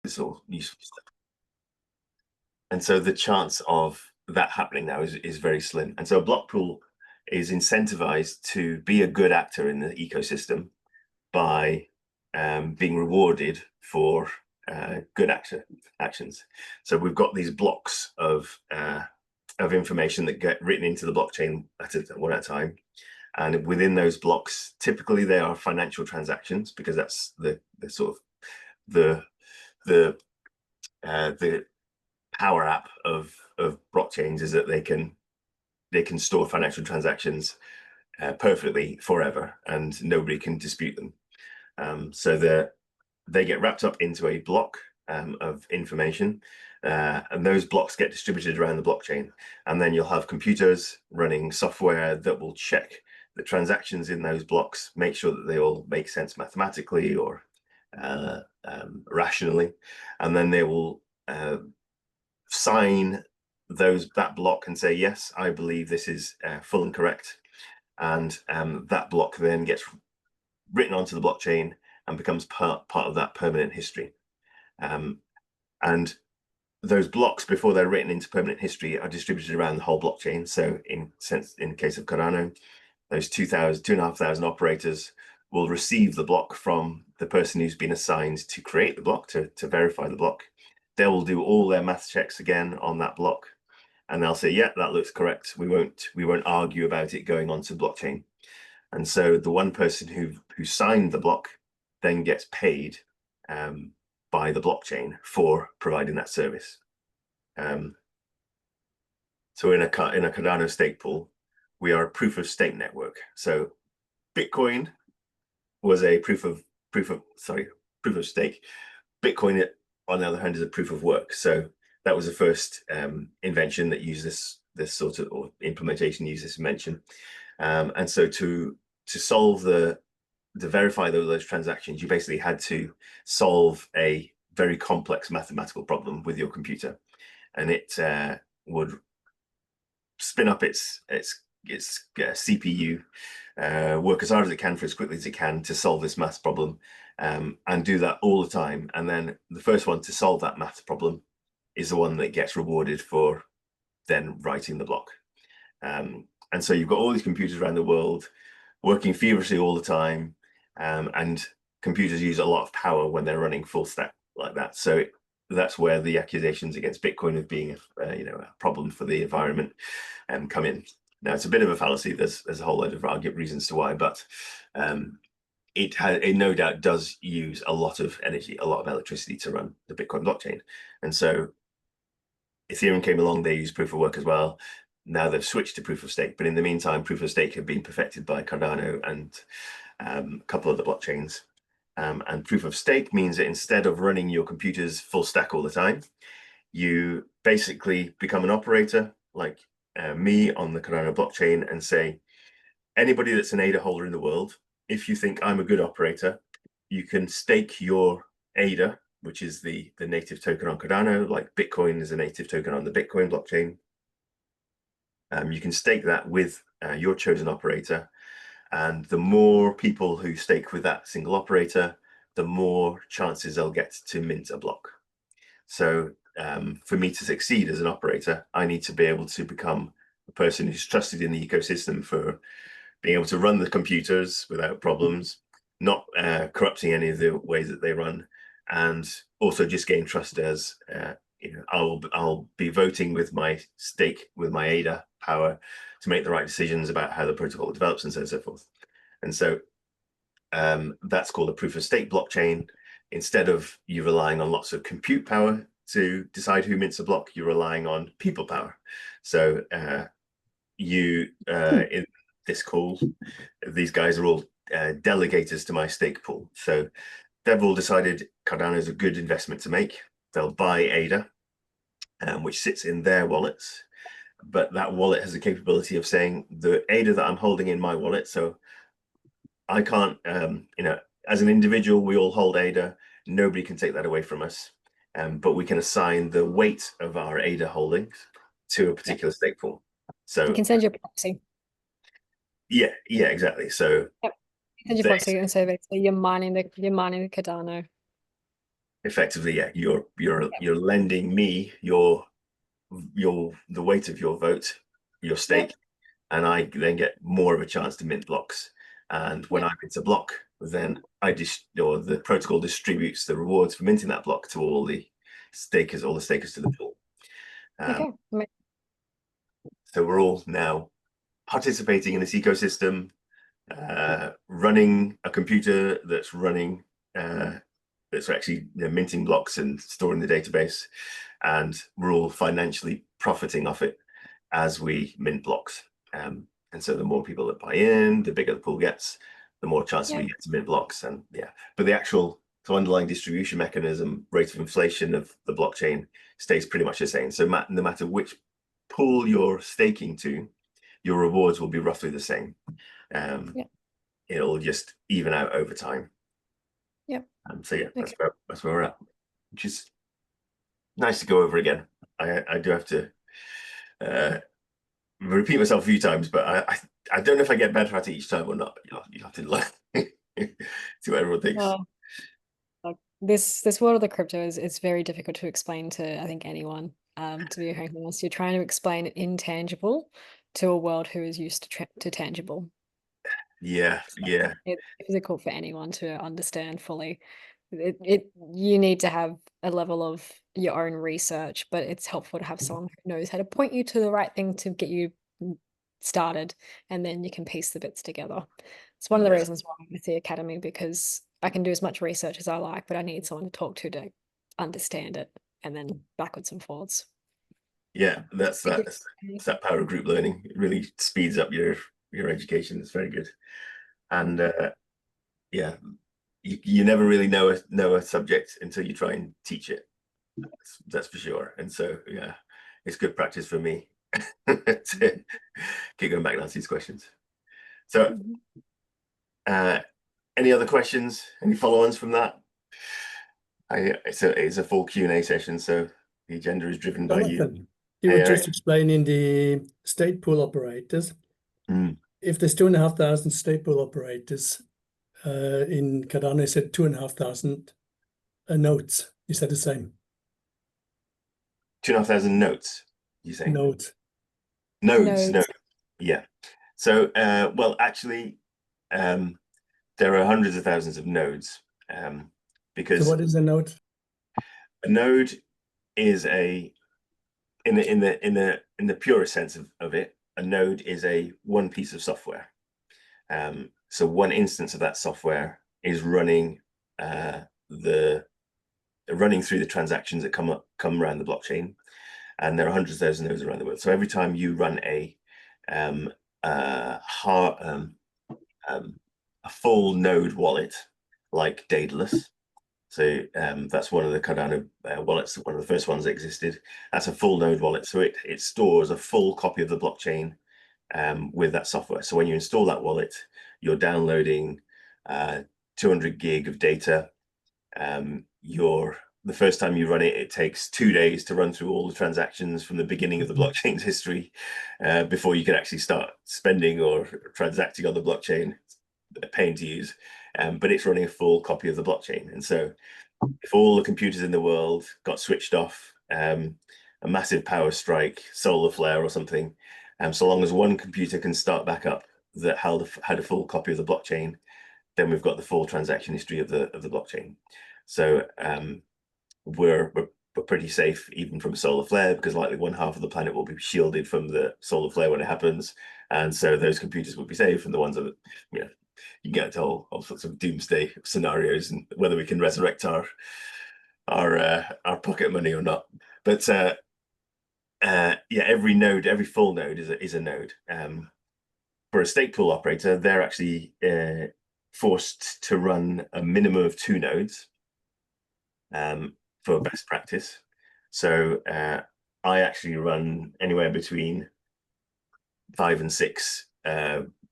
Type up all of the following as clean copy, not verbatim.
it's all useful stuff. And so the chance of that happening now is very slim. And so a block pool is incentivized to be a good actor in the ecosystem by being rewarded for good actions. So we've got these blocks of information that get written into the blockchain one at a time. And within those blocks, typically they are financial transactions, because that's the sort of the power app of blockchains, is that they can store financial transactions perfectly forever, and nobody can dispute them. So they get wrapped up into a block of information, and those blocks get distributed around the blockchain. And then you'll have computers running software that will check the transactions in those blocks, make sure that they all make sense mathematically or rationally, and then they will sign that block and say, yes, I believe this is full and correct. And that block then gets written onto the blockchain and becomes part of that permanent history. And those blocks, before they're written into permanent history, are distributed around the whole blockchain. So in the case of Cardano, those 2,500 operators will receive the block from the person who's been assigned to create the block, to verify the block. They will do all their math checks again on that block, and they'll say, yeah, that looks correct. We won't argue about it going onto blockchain. And so the one person who signed the block then gets paid by the blockchain for providing that service. So in a Cardano stake pool, we are a proof of stake network. So Bitcoin was a proof of stake. Bitcoin, on the other hand, is a proof of work. So that was the first invention that used this sort of, or implementation used this invention. And so to solve to verify those transactions, you basically had to solve a very complex mathematical problem with your computer, and it would spin up its CPU, work as hard as it can for as quickly as it can to solve this math problem, and do that all the time. And then the first one to solve that math problem is the one that gets rewarded for then writing the block. And so you've got all these computers around the world working feverishly all the time, and computers use a lot of power when they're running full stack like that. So that's where the accusations against Bitcoin of being a problem for the environment come in. Now, it's a bit of a fallacy. There's a whole load of reasons to why, but it no doubt does use a lot of energy, a lot of electricity to run the Bitcoin blockchain. And so Ethereum came along, they used proof of work as well. Now they've switched to proof of stake, but in the meantime, proof of stake have been perfected by Cardano and a couple of the blockchains. And proof of stake means that instead of running your computers full stack all the time, you basically become an operator like me on the Cardano blockchain and say, anybody that's an ADA holder in the world, if you think I'm a good operator, you can stake your ADA, which is the native token on Cardano, like Bitcoin is a native token on the Bitcoin blockchain. You can stake that with your chosen operator. And the more people who stake with that single operator, the more chances they'll get to mint a block. So for me to succeed as an operator, I need to be able to become a person who's trusted in the ecosystem for being able to run the computers without problems, not corrupting any of the ways that they run, and also just gain trust as I'll be voting with my stake, with my ADA power, to make the right decisions about how the protocol develops and so on and so forth. And so that's called a proof of stake blockchain. Instead of you relying on lots of compute power to decide who mints a block, you're relying on people power. So in this call, these guys are all delegators to my stake pool. So they've all decided Cardano is a good investment to make. They'll buy ADA, which sits in their wallets. But that wallet has the capability of saying the ADA that I'm holding in my wallet. So I can't, as an individual, we all hold ADA. Nobody can take that away from us. But we can assign the weight of our ADA holdings to a particular stake pool. So you can send your proxy. Yeah, exactly. So send your proxy, and so basically you're mining the Cardano. Effectively, yeah, you're Yeah. lending me the weight of your vote, your Yep. stake, and I then get more of a chance to mint blocks. And when Yep. I mint a block, then or the protocol distributes the rewards for minting that block to all the stakers to the pool. Um, Okay. so we're all now participating in this ecosystem, running a computer that's actually minting blocks and storing the database, and we're all financially profiting off it as we mint blocks. And so the more people that buy in, the bigger the pool gets, the more chances we Yep. get to mint blocks. And yeah, but the actual underlying distribution mechanism, rate of inflation of the blockchain stays pretty much the same. So no matter which pool you're staking to, your rewards will be roughly the same. Um, Yep. it'll just even out over time. Yep. So yeah, Okay. that's where we're at, which is nice to go over again. I do have to uh, repeat myself a few times, but I don't know if I get better at it each time or not. You'll have to learn. See what everyone thinks. Well, like this world of the crypto is it's very difficult to explain to I think anyone. To be frankly honest, you're trying to explain intangible to a world who is used to tangible. Yeah, So yeah, it's difficult for anyone to understand fully. It you need to have a level of your own research, but it's helpful to have someone who knows how to point you to the right thing to get you started, and then you can piece the bits together. It's one of the yeah, reasons why I'm with the academy because I can do as much research as I like, but I need someone to talk to understand it, and then backwards and forwards. yeah. That's Thank that. you. It's that power of group learning. It really speeds up your education. It's very good. And yeah, you never really know a subject until you try and teach it. That's for sure. And so yeah, it's good practice for me to keep going back and answer these questions. So Mhm. uh, any other questions? Any follow-ons from that? It's a full Q&A session, so the agenda is driven by you. Jonathan, you were Hey, just Eric. explaining the state pool operators. Mm. If there's 2,500 state pool operators in Cardano, you said 2,500 nodes. Is that the same? 2,500 notes, you saying? Nodes. Nodes, no. Nodes. Yeah. So, well, actually, um, there are hundreds of thousands of nodes So because what is a node? a node is in the purest sense of it, a node is one piece of software. So one instance of that software is the running through the transactions that come around the blockchain, and there are hundreds of thousands of those around the world. So every time you run um, uh, um, a full node wallet like Daedalus, so that's one of the Cardano wallets, one of the first ones that existed. That's a full node wallet, so it stores a full copy of the blockchain with that software. So when you install that wallet, you're downloading 200 gig of data. The first time you run it, it takes 2 days to run through all the transactions from the beginning of the blockchain's history before you can actually start spending or transacting on the blockchain. It's a pain to use, but it's running a full copy of the blockchain. And so if all the computers in the world got switched off, a massive power strike, solar flare or something, so long as one computer can start back up that had a full copy of the blockchain, then we've got the full transaction history of the blockchain. So we're pretty safe even from a solar flare because likely one half of the planet will be shielded from the solar flare when it happens, and so those computers will be safe. And the ones that you get to all sorts of doomsday scenarios and whether we can resurrect our pocket money or not. But yeah, every full node is a node. For a stake pool operator, they're actually forced to run a minimum of 2 nodes for best practice. So I actually run anywhere between 5 and 6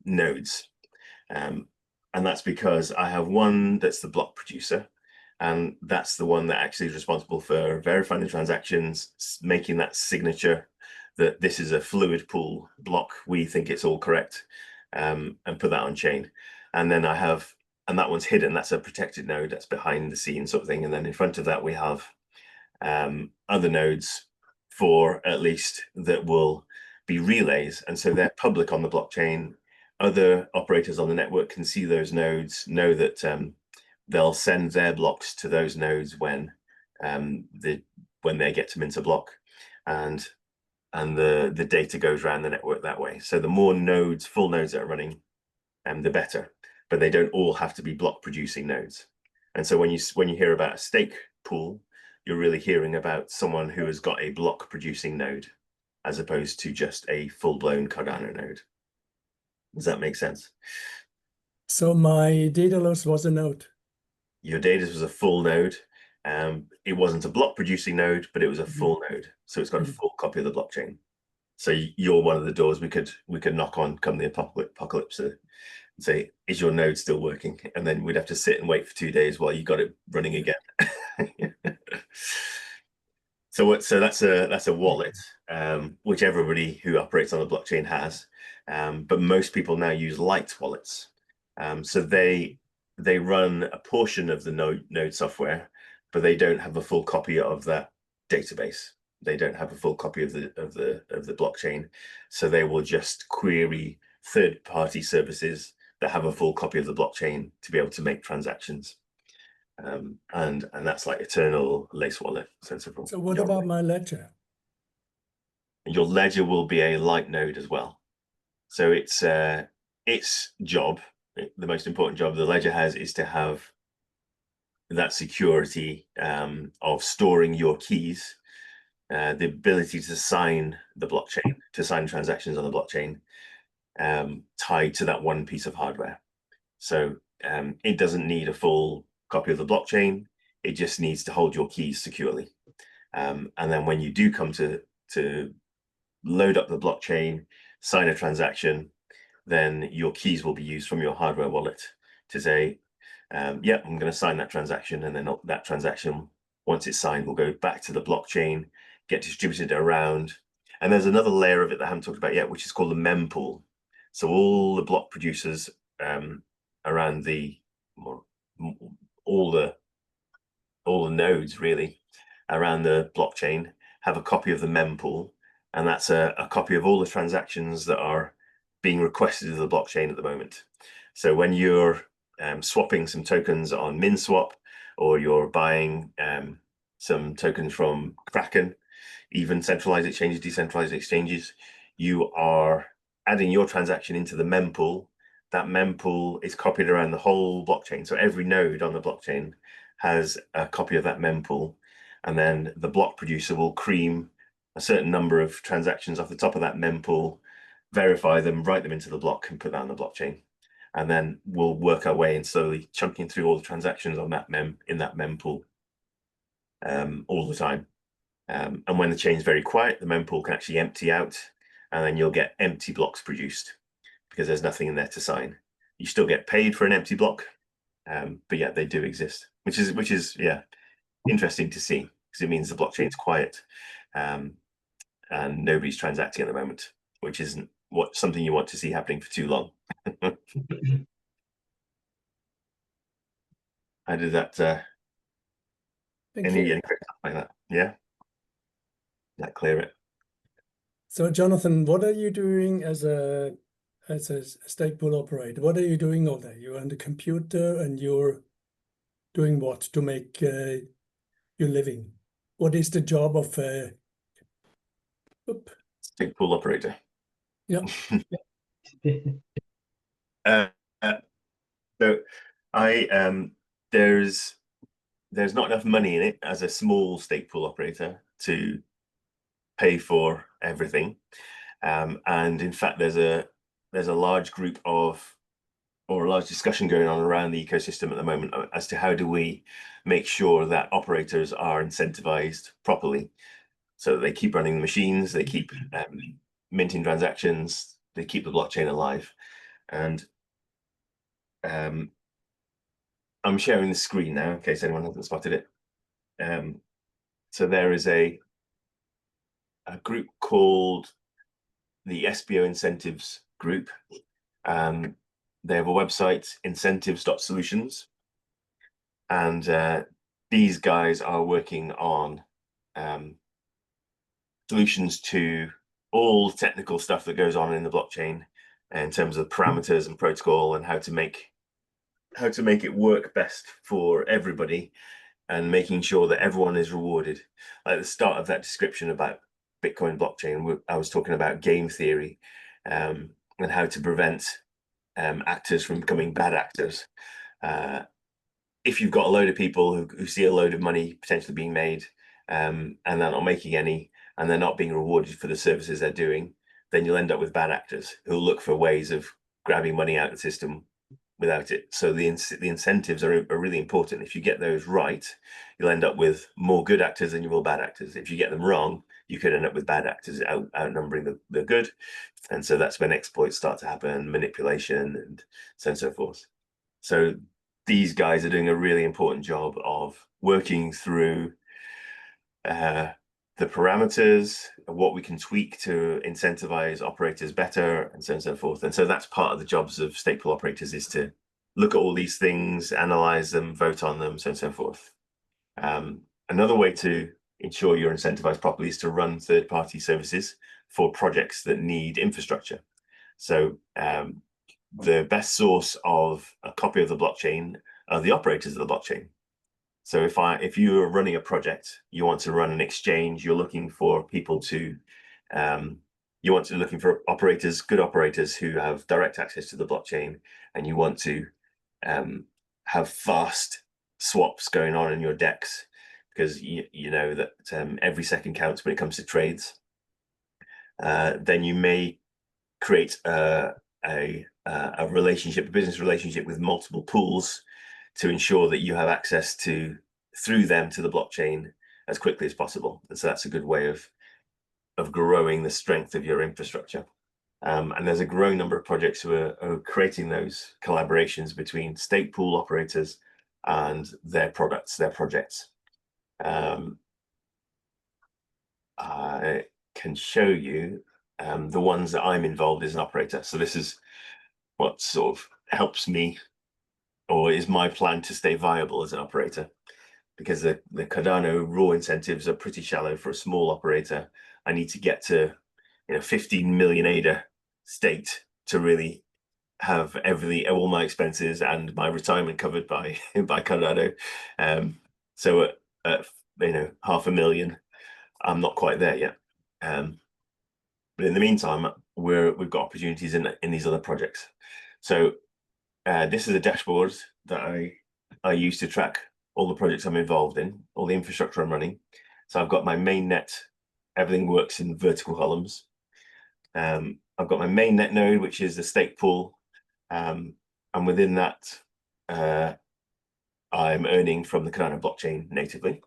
nodes. And that's because I have one that's the block producer, and that's the one that actually is responsible for verifying the transactions, making that signature that this is a fluid pool block. We think it's all correct, and put that on chain. And then I have that one's hidden. That's a protected node. That's behind the scenes sort of thing. And then in front of that, we have other nodes, 4 at least, that will be relays. And so they're public on the blockchain. Other operators on the network can see those nodes, know that they'll send their blocks to those nodes when they get to mint a block, and the data goes around the network that way. So the more nodes, full nodes that are running, the better. But they don't all have to be block producing nodes. And so when you hear about a stake pool, you're really hearing about someone who has got a block producing node, as opposed to just a full-blown Cardano node. Does that make sense? So my Daedalus was a node. Your Daedalus was a full node. It wasn't a block producing node, but it was a full node. So it's got a full copy of the blockchain. So you're one of the doors we could knock on come the apocalypse and say, is your node still working? And then we'd have to sit and wait for 2 days while you got it running again. So that's a wallet, which everybody who operates on the blockchain has. But most people now use light wallets. So they run a portion of the node software, but they don't have a full copy of that database. They don't have a full copy of the blockchain. So they will just query third-party services that have a full copy of the blockchain to be able to make transactions. And that's like Eternal, Lace Wallet, sensible. So what about my ledger? Your ledger will be a light node as well. So its job, the most important job the ledger has, is to have that security of storing your keys, the ability to sign the blockchain, to sign transactions on the blockchain, tied to that one piece of hardware. So it doesn't need a full copy of the blockchain. It just needs to hold your keys securely. And then when you do come to load up the blockchain, sign a transaction, then your keys will be used from your hardware wallet to say, yeah, I'm going to sign that transaction. And then that transaction, once it's signed, will go back to the blockchain, get distributed around. And there's another layer of it that I haven't talked about yet, which is called the mempool. So all the block producers around all the nodes really around the blockchain have a copy of the mempool, and that's a copy of all the transactions that are being requested to the blockchain at the moment. So when you're swapping some tokens on MinSwap, or you're buying some tokens from Kraken, even centralized exchanges, decentralized exchanges, you are adding your transaction into the mempool. That mempool is copied around the whole blockchain. So every node on the blockchain has a copy of that mempool. And then the block producer will cream a certain number of transactions off the top of that mempool, verify them, write them into the block, and put that on the blockchain. And then we'll work our way in slowly chunking through all the transactions on that in that mempool all the time. And when the chain's very quiet, the mempool can actually empty out, and then you'll get empty blocks produced because there's nothing in there to sign. You still get paid for an empty block, but yeah, they do exist, which is yeah, interesting to see, because it means the blockchain's quiet, and nobody's transacting at the moment, which isn't something you want to see happening for too long. How did that any quick stuff like that? Yeah, that clear it. So Jonathan, what are you doing as a stake pool operator? What are you doing all day? You're on the computer and you're doing what to make your living? What is the job of a stake pool operator? Yeah. So there's not enough money in it as a small stake pool operator to pay for everything, and in fact there's a large group of, or a large discussion going on around the ecosystem at the moment as to how do we make sure that operators are incentivized properly, so that they keep running the machines, they keep minting transactions, they keep the blockchain alive. And I'm sharing the screen now in case anyone hasn't spotted it. So there is a group called the SBO Incentives Group, They have a website, incentives.solutions, and these guys are working on solutions to all technical stuff that goes on in the blockchain in terms of parameters and protocol and how to make it work best for everybody, and making sure that everyone is rewarded. At the start of that description about Bitcoin blockchain, I was talking about game theory, and how to prevent actors from becoming bad actors. If you've got a load of people who see a load of money potentially being made, and they're not making any, and they're not being rewarded for the services they're doing, then you'll end up with bad actors who look for ways of grabbing money out of the system without it. So the incentives are really important. If you get those right, you'll end up with more good actors than you will bad actors. If you get them wrong, you could end up with bad actors outnumbering the good. And so that's when exploits start to happen, manipulation, and so on and so forth. So these guys are doing a really important job of working through the parameters, what we can tweak to incentivize operators better, and so on and so forth. And so that's part of the jobs of stake pool operators, is to look at all these things, analyze them, vote on them, so on and so forth. Another way to ensure you're incentivized properly is to run third-party services for projects that need infrastructure. So the best source of a copy of the blockchain are the operators of the blockchain. So if you are running a project, you want to run an exchange, you're looking for people to, looking for operators, good operators who have direct access to the blockchain, and you want to have fast swaps going on in your DEX, because you know that every second counts when it comes to trades. Then you may create a business relationship with multiple pools to ensure that you have access through them to the blockchain as quickly as possible. And so that's a good way of growing the strength of your infrastructure. And there's a growing number of projects who are creating those collaborations between stake pool operators and their products, their projects. I can show you the ones that I'm involved as an operator. So this is what sort of helps me, or is my plan to stay viable as an operator, because the Cardano raw incentives are pretty shallow for a small operator. I need to get to 15 million ADA state to really have all my expenses and my retirement covered by Cardano. So at 500,000, I'm not quite there yet. But in the meantime, we've got opportunities in these other projects. So this is a dashboard that I use to track all the projects I'm involved in, all the infrastructure I'm running. So I've got my main net, everything works in vertical columns. I've got my main net node, which is the stake pool. And within that, I'm earning from the Cardano blockchain natively.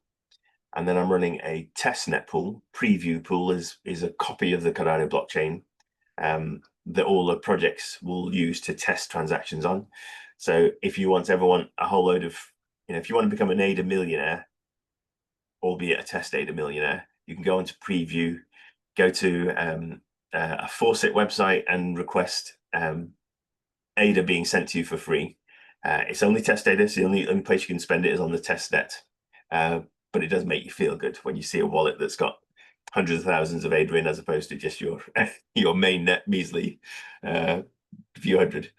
And then I'm running a test net pool. Preview pool is a copy of the Cardano blockchain that all the projects will use to test transactions on. So if you want a whole load of, if you want to become an ADA millionaire, albeit a test ADA millionaire, you can go into preview, go to a Faucet website and request ADA being sent to you for free. It's only test ADA, so the only place you can spend it is on the test net. But it does make you feel good when you see a wallet that's got hundreds of thousands of ADA in, as opposed to just your main net measly few hundred.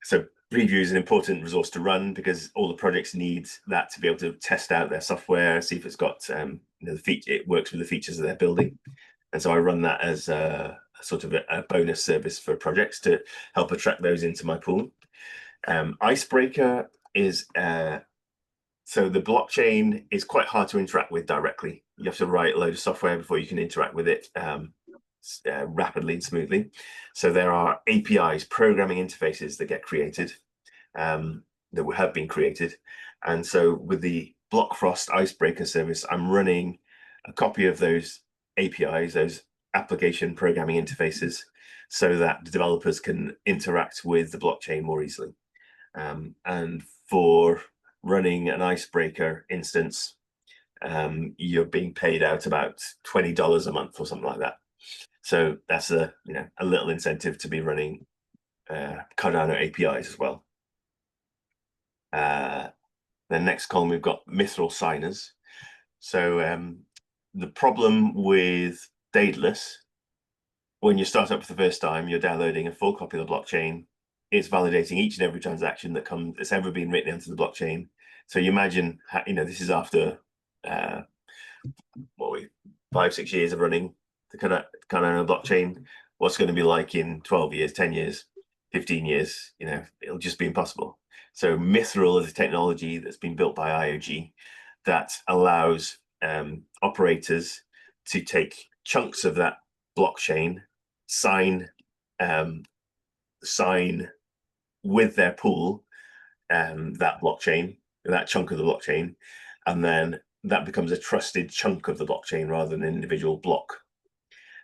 So preview is an important resource to run, because all the projects need that to be able to test out their software, see if it's got it works with the features that they're building. And so I run that as a sort of a bonus service for projects to help attract those into my pool. Icebreaker is so the blockchain is quite hard to interact with directly. You have to write a load of software before you can interact with it rapidly and smoothly. So there are APIs, programming interfaces, that get created, that have been created. And so with the Blockfrost Icebreaker service, I'm running a copy of those APIs, those application programming interfaces, so that the developers can interact with the blockchain more easily. And for running an Icebreaker instance, you're being paid out about $20 a month or something like that. So that's a little incentive to be running Cardano APIs as well. The next column, we've got Mithril signers. So the problem with Daedalus, when you start up for the first time, you're downloading a full copy of the blockchain. It's validating each and every transaction that's ever been written into the blockchain. So you imagine, this is after 5-6 years of running the Cardano blockchain. What's going to be like in 12 years, 10 years, 15 years? It'll just be impossible. So Mithril is a technology that's been built by IOG that allows operators to take chunks of that blockchain, sign with their pool that blockchain, that chunk of the blockchain, and then that becomes a trusted chunk of the blockchain rather than an individual block.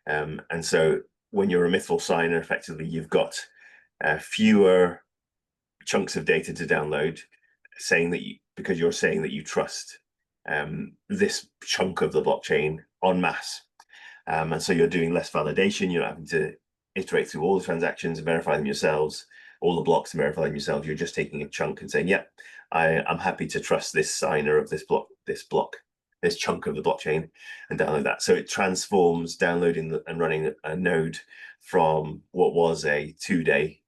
And so when you're a Mithril signer, effectively you've got fewer chunks of data to download, because you're saying that you trust this chunk of the blockchain en masse. And so you're doing less validation. You're not having to iterate through all the transactions and verify them yourselves, all the blocks and verify them yourselves. You're just taking a chunk and saying, yep, I'm happy to trust this signer of this chunk of the blockchain, and download that. So it transforms downloading and running a node from what was a 2-day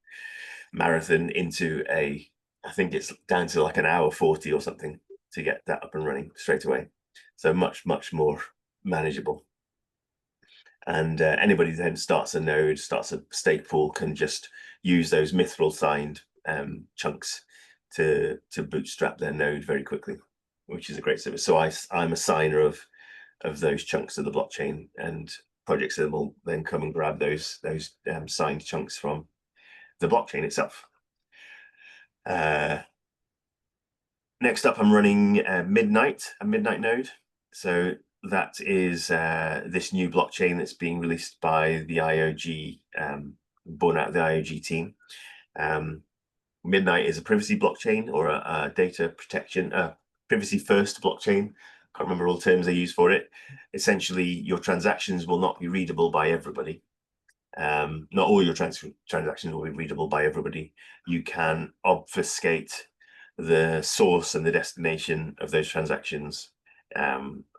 marathon into I think it's down to like an hour 40 or something to get that up and running straight away. So much, much more manageable. And anybody then starts a node, starts a stake pool, can just use those Mithril signed chunks to bootstrap their node very quickly, which is a great service. So I'm a signer of those chunks of the blockchain, and projects that will then come and grab those signed chunks from the blockchain itself. Next up, I'm running a midnight node. So that is this new blockchain that's being released by the IOG, born out of the IOG team. Midnight is a privacy blockchain, or a data protection, privacy first blockchain. Can't remember all the terms they use for it. Essentially, your transactions will not be readable by everybody. Not all your transactions will be readable by everybody. You can obfuscate the source and the destination of those transactions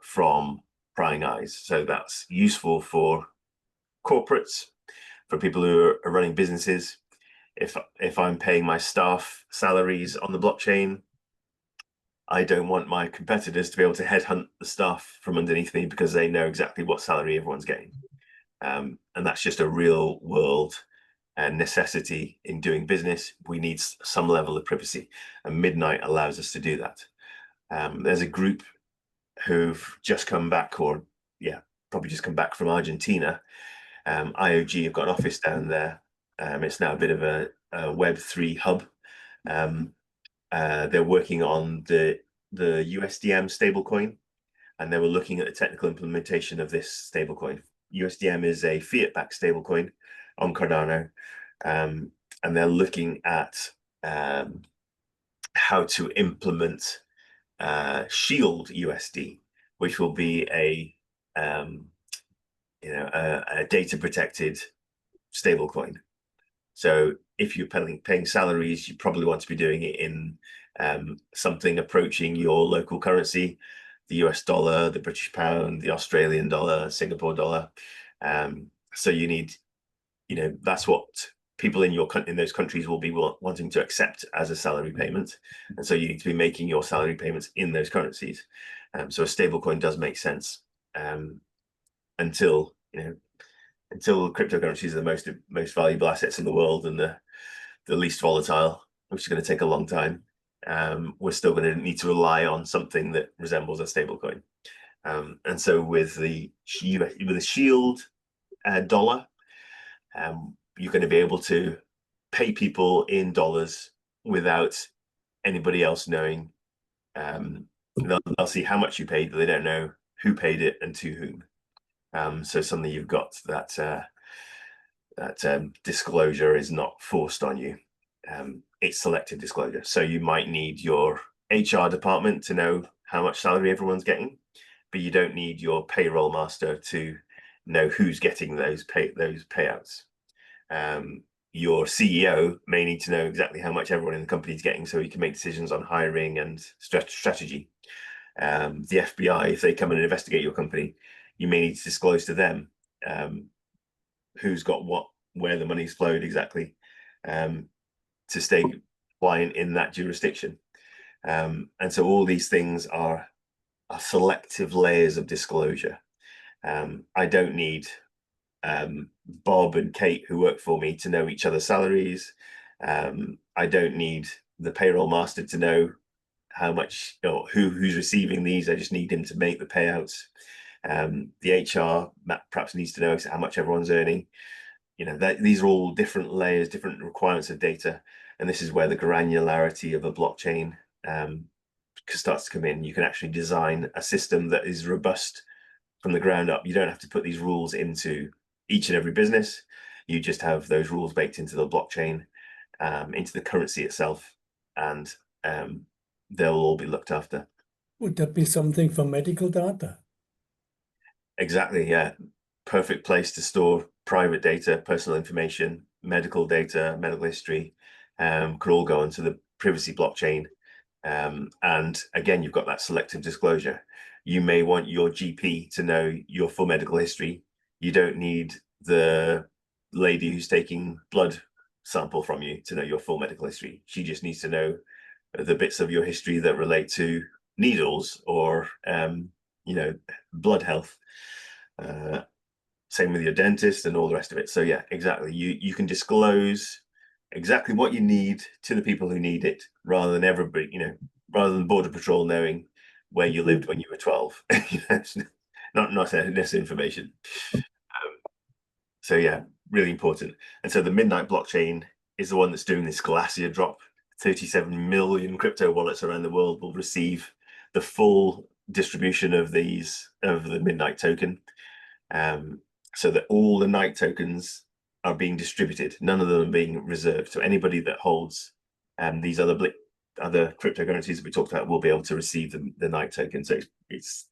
from prying eyes. So that's useful for corporates, for people who are running businesses. If I'm paying my staff salaries on the blockchain, I don't want my competitors to be able to headhunt the staff from underneath me, because they know exactly what salary everyone's getting. And that's just a real world necessity in doing business. We need some level of privacy, and Midnight allows us to do that. There's a group who've just come back, probably just come back from Argentina. IOG have got an office down there. It's now a bit of a Web3 hub. They're working on the USDM stablecoin, and they were looking at the technical implementation of this stablecoin. USDM is a fiat-backed stablecoin on Cardano, and they're looking at how to implement Shield USD, which will be a data protected stablecoin. So if you're paying salaries, you probably want to be doing it in something approaching your local currency, the US dollar, the British pound, the Australian dollar, Singapore dollar. So you need, that's what people in those countries will be wanting to accept as a salary payment. And so you need to be making your salary payments in those currencies. So a stablecoin does make sense until cryptocurrencies are the most valuable assets in the world, and the least volatile, which is going to take a long time. We're still going to need to rely on something that resembles a stablecoin. And so with the Shield dollar, you're going to be able to pay people in dollars without anybody else knowing. They'll see how much you paid, but they don't know who paid it and to whom. So suddenly you've got that disclosure is not forced on you. It's selective disclosure. So you might need your HR department to know how much salary everyone's getting, but you don't need your payroll master to know who's getting those payouts. your CEO may need to know exactly how much everyone in the company is getting so he can make decisions on hiring and strategy. The FBI, if they come in and investigate your company, you may need to disclose to them who's got what, where the money's flowed exactly, to stay compliant in that jurisdiction. And so all these things are selective layers of disclosure. I don't need Bob and Kate, who work for me, to know each other's salaries. I don't need the payroll master to know how much, or who's receiving these. I just need him to make the payouts. The HR perhaps needs to know how much everyone's earning. You know, these are all different layers, different requirements of data, and this is where the granularity of a blockchain starts to come in. You can actually design a system that is robust from the ground up. You don't have to put these rules into each and every business. You just have those rules baked into the blockchain, into the currency itself, and they'll all be looked after. Would that be something for medical data? Exactly, yeah. Perfect place to store private data, personal information, medical data, medical history, could all go onto the privacy blockchain. And again, you've got that selective disclosure. You may want your GP to know your full medical history. You don't need the lady who's taking blood sample from you to know your full medical history. She just needs to know the bits of your history that relate to needles or you know, blood health. Same with your dentist and all the rest of it. So yeah, exactly. You can disclose exactly what you need to the people who need it, rather than everybody, you know, rather than Border Patrol knowing where you lived when you were 12. not necessary information. So yeah, really important. And so the Midnight blockchain is the one that's doing this Glacier drop. 37 million crypto wallets around the world will receive the full distribution of the Midnight token, so that all the Night tokens are being distributed. None of them are being reserved. So anybody that holds these other cryptocurrencies that we talked about will be able to receive the Night token. So it's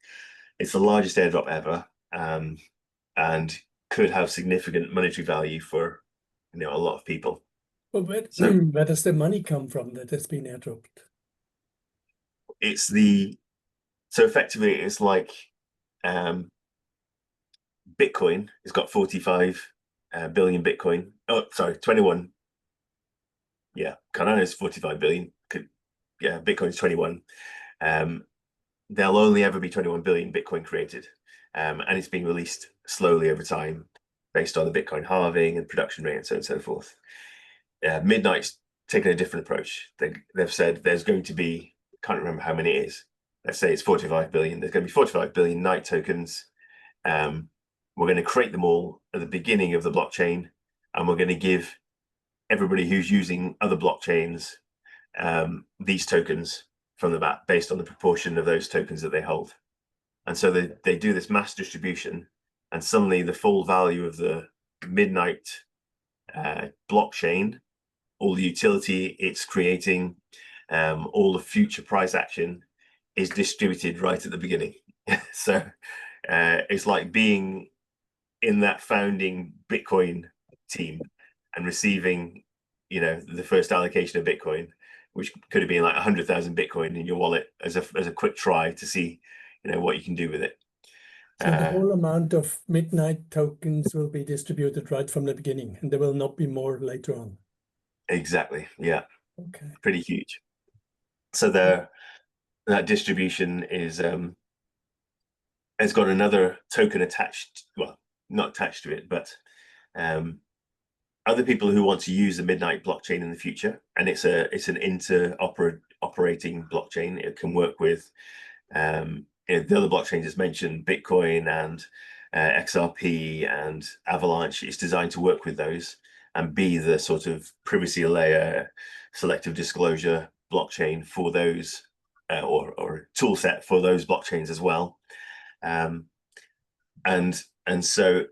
the largest airdrop ever, and could have significant monetary value for, you know, a lot of people. Well, where does the money come from that has been airdropped? So effectively it's like Bitcoin has got 45 billion Bitcoin. Oh, sorry, 21. Yeah, Cardano is 45 billion. Bitcoin's 21. There'll only ever be 21 billion Bitcoin created, and it's being released slowly over time based on the Bitcoin halving and production rate and so on and so forth. Midnight's taken a different approach. They've said there's going to be, can't remember how many it is. Let's say it's 45 billion. There's going to be 45 billion Night tokens. We're going to create them all at the beginning of the blockchain, and we're going to give everybody who's using other blockchains these tokens from the bat based on the proportion of those tokens that they hold. And so they do this mass distribution, and suddenly the full value of the Midnight blockchain, all the utility it's creating, all the future price action is distributed right at the beginning. So it's like being in that founding Bitcoin team and receiving, you know, the first allocation of Bitcoin, which could have been like 100,000 Bitcoin in your wallet as a quick try to see, you know, what you can do with it. So the whole amount of Midnight tokens will be distributed right from the beginning, and there will not be more later on. Exactly. Yeah. Okay. Pretty huge. So that distribution is has got another token attached. Well, not attached to it, but other people who want to use the Midnight blockchain in the future, and it's an interoperating blockchain. It can work with the other blockchains as mentioned, Bitcoin and XRP and Avalanche. Is designed to work with those and be the sort of privacy layer, selective disclosure blockchain for those, or tool set for those blockchains as well. And so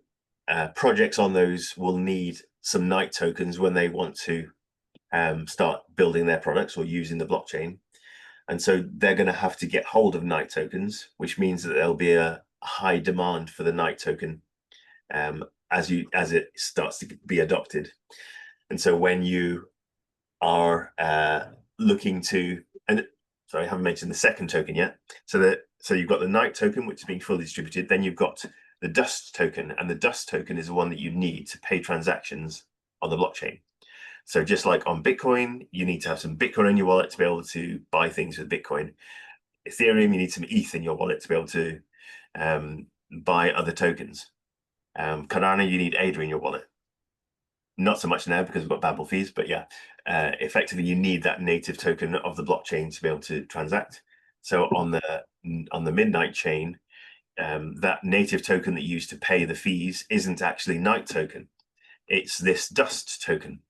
projects on those will need some Night tokens when they want to start building their products or using the blockchain. And so they're going to have to get hold of Night tokens, which means that there'll be a high demand for the Night token as it starts to be adopted. And so when you are looking to, and sorry, I haven't mentioned the second token yet. So you've got the night token, which is being fully distributed. Then you've got the dust token, and the dust token is the one that you need to pay transactions on the blockchain. So just like on Bitcoin, you need to have some Bitcoin in your wallet to be able to buy things with Bitcoin. Ethereum, you need some ETH in your wallet to be able to buy other tokens. Cardano, you need ADA in your wallet. Not so much now because we've got Babel fees, but yeah, effectively you need that native token of the blockchain to be able to transact. So on the Midnight chain, that native token that you use to pay the fees isn't actually Night token. It's this Dust token.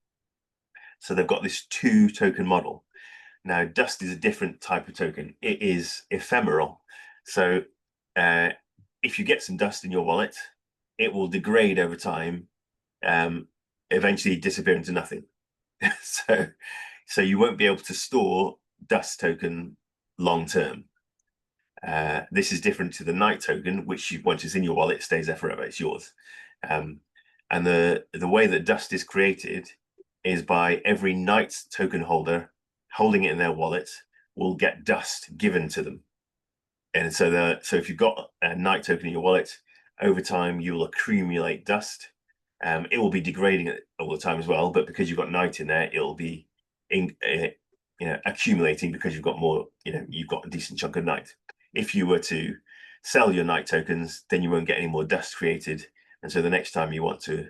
So they've got this 2-token model. Now, Dust is a different type of token. It is ephemeral. So if you get some dust in your wallet, it will degrade over time, eventually disappear into nothing. so you won't be able to store Dust token long term. This is different to the Night token, which once it's in your wallet, it stays there forever. It's yours. And the way that Dust is created is by every Night token holder holding it in their wallet will get Dust given to them. And so if you've got a Night token in your wallet, over time you will accumulate Dust. It will be degrading all the time as well, but because you've got Night in there, it'll be accumulating because you've got more. You've got a decent chunk of Night. If you were to sell your Night tokens, then you won't get any more Dust created. And so the next time you want to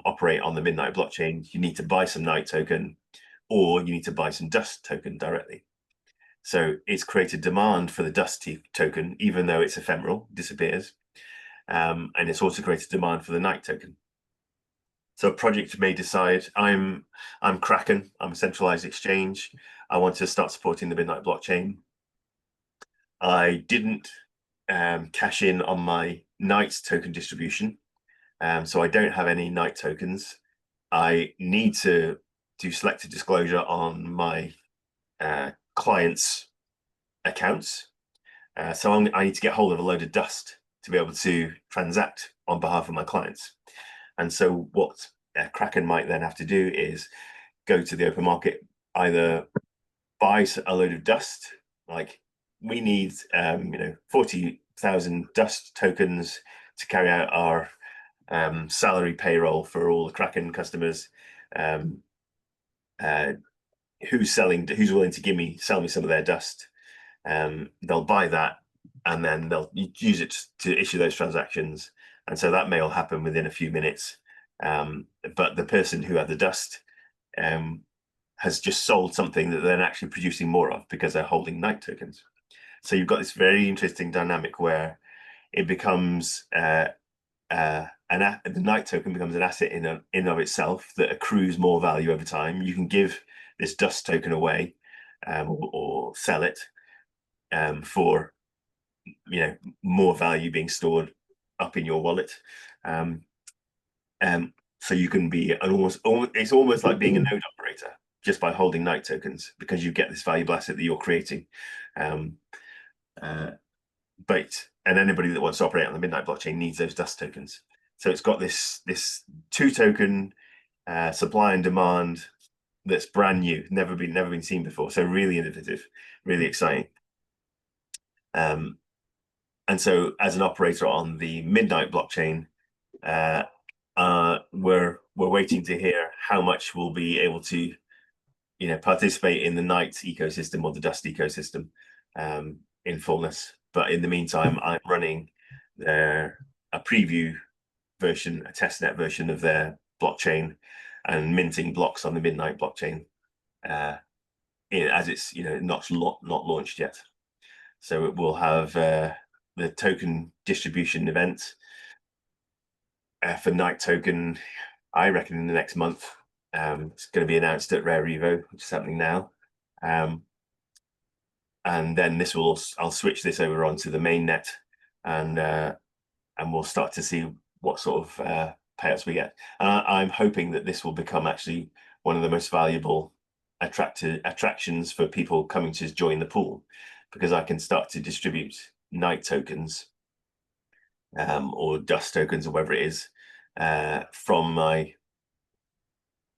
operate on the Midnight blockchain, you need to buy some Night token, or you need to buy some Dust token directly. So it's created demand for the Dust token, even though it's ephemeral, disappears. And it's also created demand for the Night token. So a project may decide, I'm Kraken, I'm a centralized exchange. I want to start supporting the Midnight blockchain. I didn't cash in on my Night token distribution. So I don't have any Night tokens. I need to do selective disclosure on my clients' accounts. So I need to get hold of a load of Dust to be able to transact on behalf of my clients. And so what Kraken might then have to do is go to the open market, either buy a load of Dust, like we need 40,000 Dust tokens to carry out our salary payroll for all the Kraken customers. Who's willing to sell me some of their Dust? They'll buy that, and then they'll use it to issue those transactions. And so that may all happen within a few minutes. But the person who had the Dust has just sold something that they're actually producing more of because they're holding Night tokens. So you've got this very interesting dynamic where it becomes the Night token becomes an asset in and of itself that accrues more value over time. You can give this Dust token away or sell it for more value being stored up in your wallet. So you can be it's almost like being a node operator just by holding Night tokens, because you get this valuable asset that you're creating. And anybody that wants to operate on the Midnight blockchain needs those Dust tokens. So it's got this 2-token supply and demand that's brand new, never been seen before. So really innovative, really exciting. And so as an operator on the Midnight blockchain, we're waiting to hear how much we'll be able to participate in the Night ecosystem or the Dust ecosystem in fullness. But in the meantime, I'm running a preview version, a testnet version of their blockchain, and minting blocks on the Midnight blockchain as it's not launched yet. So it will have the token distribution event for Night token, I reckon, in the next month. It's going to be announced at Rare Revo, which is happening now. And then I'll switch this over onto the mainnet, and we'll start to see what sort of payouts we get. I'm hoping that this will become actually one of the most valuable attractions for people coming to join the pool, because I can start to distribute Night tokens or Dust tokens or whatever it is from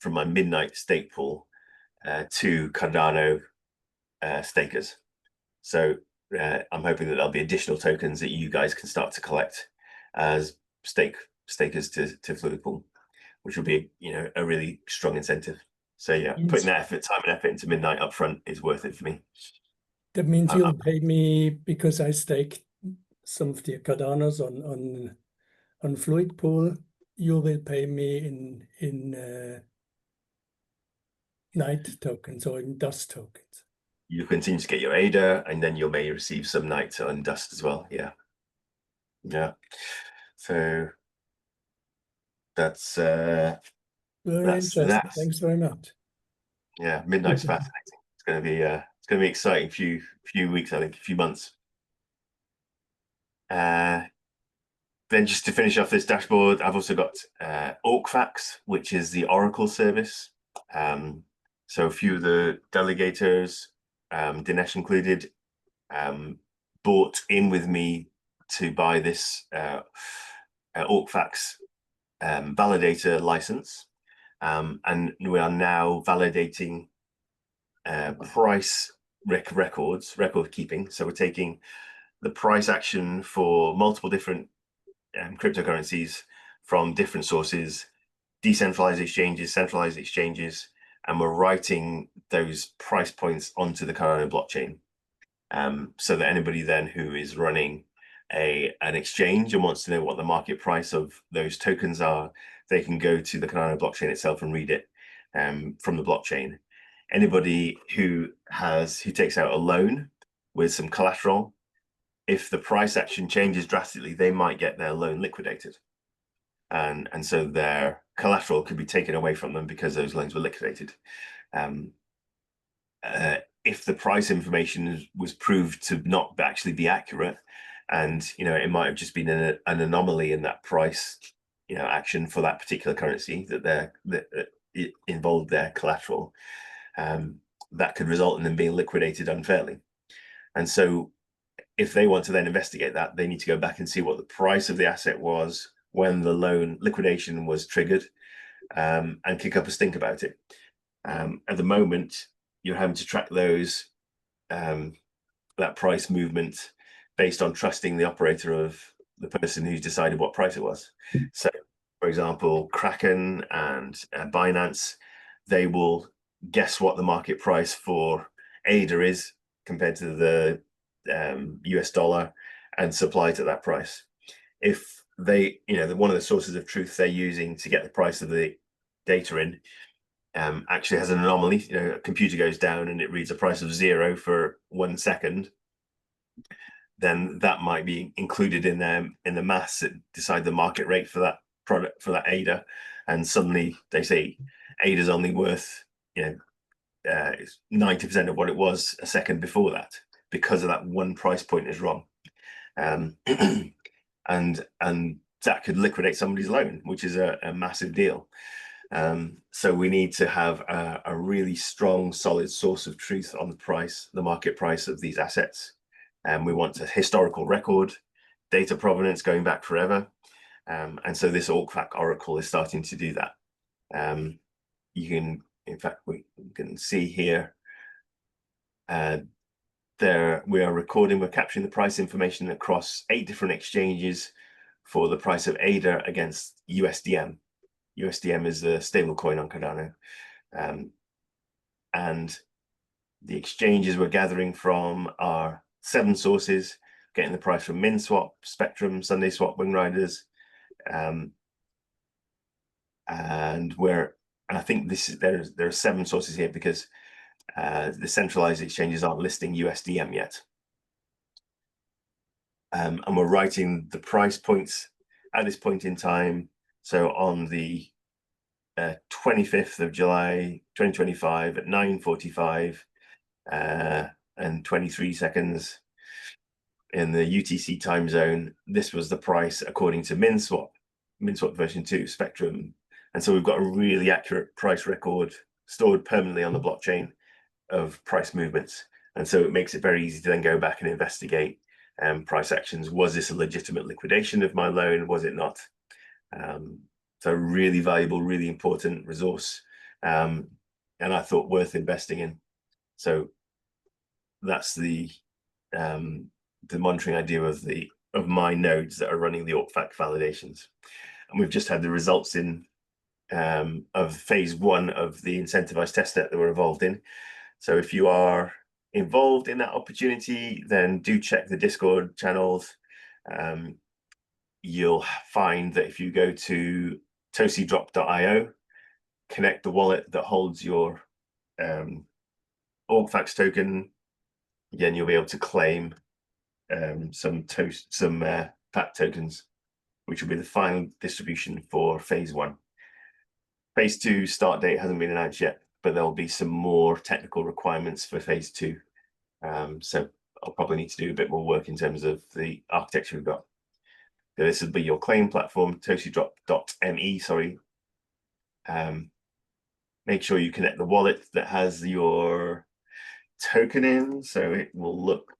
from my midnight stake pool to Cardano stakers. So I'm hoping that there'll be additional tokens that you guys can start to collect as stakers to Fluid Pool, which will be, you know, a really strong incentive. So yeah, putting that time and effort into midnight upfront is worth it for me. That means you'll pay me because I staked some of the Cardanos on Fluid Pool. You will pay me in night tokens or in dust tokens. You continue to get your ADA, and then you may receive some night on dust as well. Yeah. So that's very interesting. that. Thanks very much. Yeah, midnight's fascinating. It's going to be exciting few weeks, I think, a few months. Then just to finish off this dashboard, I've also got Orcfax, which is the Oracle service. So a few of the delegators, Dinesh included, bought in with me to buy this Orcfax validator license. And we are now validating price record keeping. So we're taking the price action for multiple different cryptocurrencies from different sources, decentralized exchanges, centralized exchanges, and we're writing those price points onto the Cardano blockchain, so that anybody then who is running an exchange and wants to know what the market price of those tokens are, they can go to the Cardano blockchain itself and read it from the blockchain. Anybody who takes out a loan with some collateral, if the price action changes drastically, they might get their loan liquidated. And so their collateral could be taken away from them because those loans were liquidated. If the price information was proved to not actually be accurate, and you know, it might have just been an anomaly in that price, you know, action for that particular currency that it involved their collateral, that could result in them being liquidated unfairly. And so if they want to then investigate that, they need to go back and see what the price of the asset was when the loan liquidation was triggered, and kick up a stink about it. At the moment, you're having to track those that price movement based on trusting the operator of the person who's decided what price it was. So, for example, Kraken and Binance, they will guess what the market price for ADA is compared to the US dollar and supply to that price. If they, you know, one of the sources of truth they're using to get the price of the data in actually has an anomaly, you know, a computer goes down and it reads a price of 0 for 1 second, then that might be included in the maths that decide the market rate for that product, for that ADA, and suddenly they say ADA's only worth, you know, 90% of what it was a second before that, because of that one price point is wrong. And that could liquidate somebody's loan, which is a massive deal. So we need to have a really strong, solid source of truth on the price, the market price of these assets. And we want a historical record, data provenance going back forever. And so this Orcfax Oracle is starting to do that. You can, in fact, we can see here, we're capturing the price information across 8 different exchanges for the price of ADA against USDM. USDM is the stable coin on Cardano. And the exchanges we're gathering from are 7 sources, getting the price from MinSwap, Spectrum, SundaySwap, Wingriders. And I think there are 7 sources here because the centralized exchanges aren't listing USDM yet. And we're writing the price points at this point in time. So on the 25th of July, 2025 at 9:45 and 23 seconds in the UTC time zone, this was the price according to MinSwap version 2, Spectrum. And so we've got a really accurate price record stored permanently on the blockchain of price movements. And so it makes it very easy to then go back and investigate price actions. Was this a legitimate liquidation of my loan? Was it not? So really valuable, really important resource and I thought worth investing in. So that's the monitoring idea of my nodes that are running the Orcfax validations. And we've just had the results in of phase 1 of the incentivized testnet that we're involved in. So if you are involved in that opportunity, then do check the Discord channels. You'll find that if you go to tosidrop.io, connect the wallet that holds your Orcfax token, again, you'll be able to claim some PAT tokens, which will be the final distribution for phase 1. Phase 2 start date hasn't been announced yet, but there'll be some more technical requirements for phase 2. So I'll probably need to do a bit more work in terms of the architecture we've got. So this will be your claim platform, tosidrop.me, sorry. Make sure you connect the wallet that has your token in, so it will look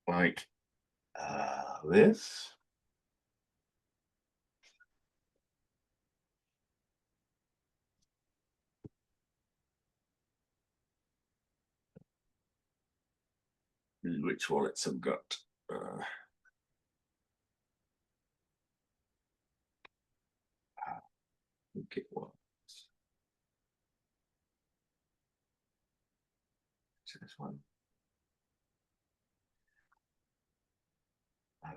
like this. Which wallets I've got? Okay, well, this one. It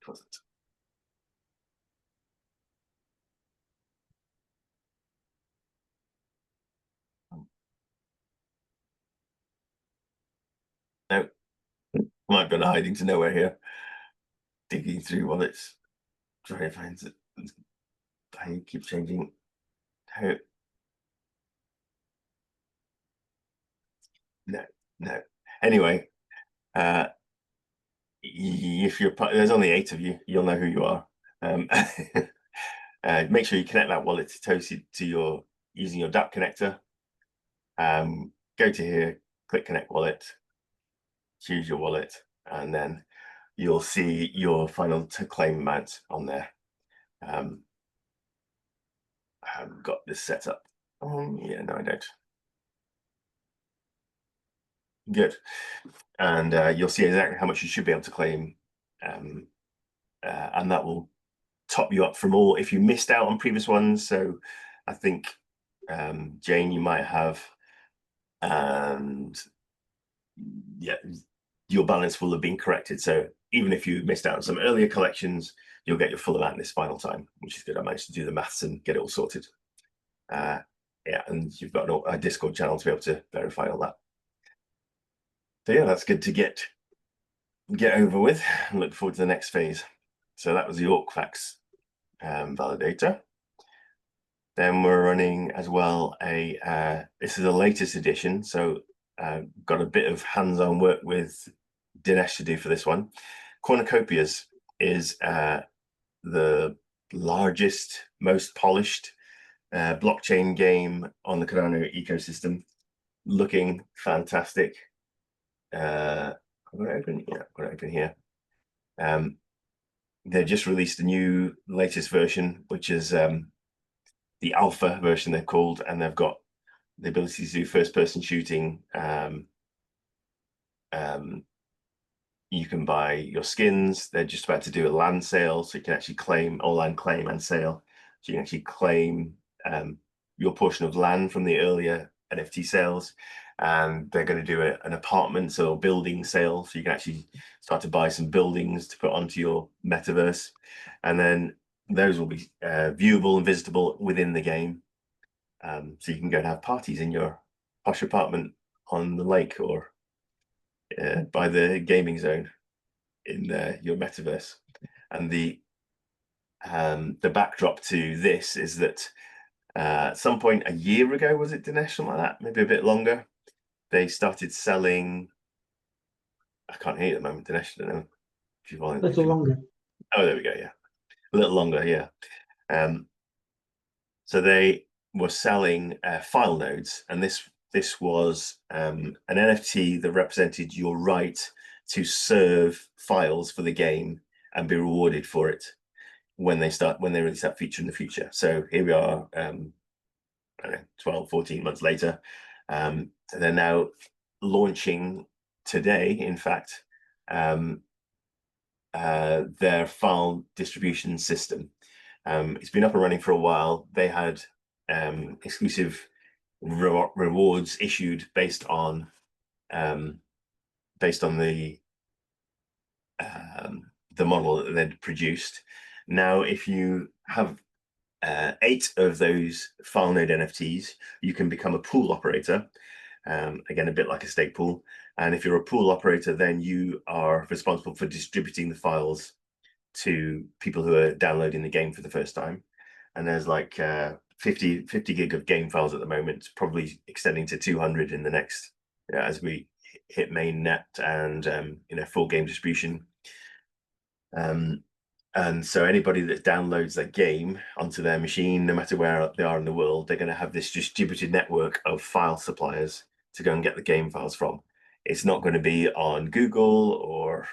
wasn't. No, might be hiding to nowhere here. Digging through wallets, trying to find it. I keep changing. How? No. Anyway, if you're there's only 8 of you, you'll know who you are. Make sure you connect that wallet to Tosi to your using your DApp connector. Go to here, click connect wallet, choose your wallet, and then you'll see your final to claim amount on there. I haven't got this set up. Yeah, no, I don't. Good. And you'll see exactly how much you should be able to claim, and that will top you up from all if you missed out on previous ones. So I think Jane, you might have, and yeah, your balance will have been corrected. So even if you missed out on some earlier collections, you'll get your full amount this final time, which is good. I managed to do the maths and get it all sorted. Yeah, and you've got a Discord channel to be able to verify all that. So yeah, that's good to get over with and look forward to the next phase. So that was the Orcfax validator. Then we're running as well this is the latest edition, so got a bit of hands-on work with Dinesh to do for this one. Cornucopias is the largest, most polished blockchain game on the Cardano ecosystem, looking fantastic. I'm going to open, yeah, I'm going to open here. They just released a new latest version, which is the alpha version they're called, and they've got the ability to do first-person shooting. You can buy your skins. They're just about to do a land sale, so you can actually claim online claim and sale. So you can actually claim your portion of land from the earlier NFT sales, and they're going to do an apartments or building sale, so you can actually start to buy some buildings to put onto your metaverse, and then those will be viewable and visitable within the game. So you can go and have parties in your posh apartment on the lake or by the gaming zone in your metaverse. And the backdrop to this is that at some point a year ago, was it, Dinesh, something like that, maybe a bit longer, they started selling. I can't hear you at the moment, Dinesh. I don't know if you want. A little longer. Oh, there we go. Yeah, a little longer. Yeah. So they were selling file nodes, and this was an NFT that represented your right to serve files for the game and be rewarded for it. when they release that feature in the future. So here we are, I don't know, 12, 14 months later. They're now launching today, in fact, their file distribution system. It's been up and running for a while. They had exclusive rewards issued based on the model that they'd produced. Now, if you have 8 of those file node NFTs, you can become a pool operator. Again, a bit like a stake pool. And if you're a pool operator, then you are responsible for distributing the files to people who are downloading the game for the first time. And there's like 50 gig of game files at the moment, probably extending to 200 in the next, as we hit mainnet and full game distribution. And so anybody that downloads that game onto their machine, no matter where they are in the world, they're going to have this distributed network of file suppliers to go and get the game files from. It's not going to be on Google or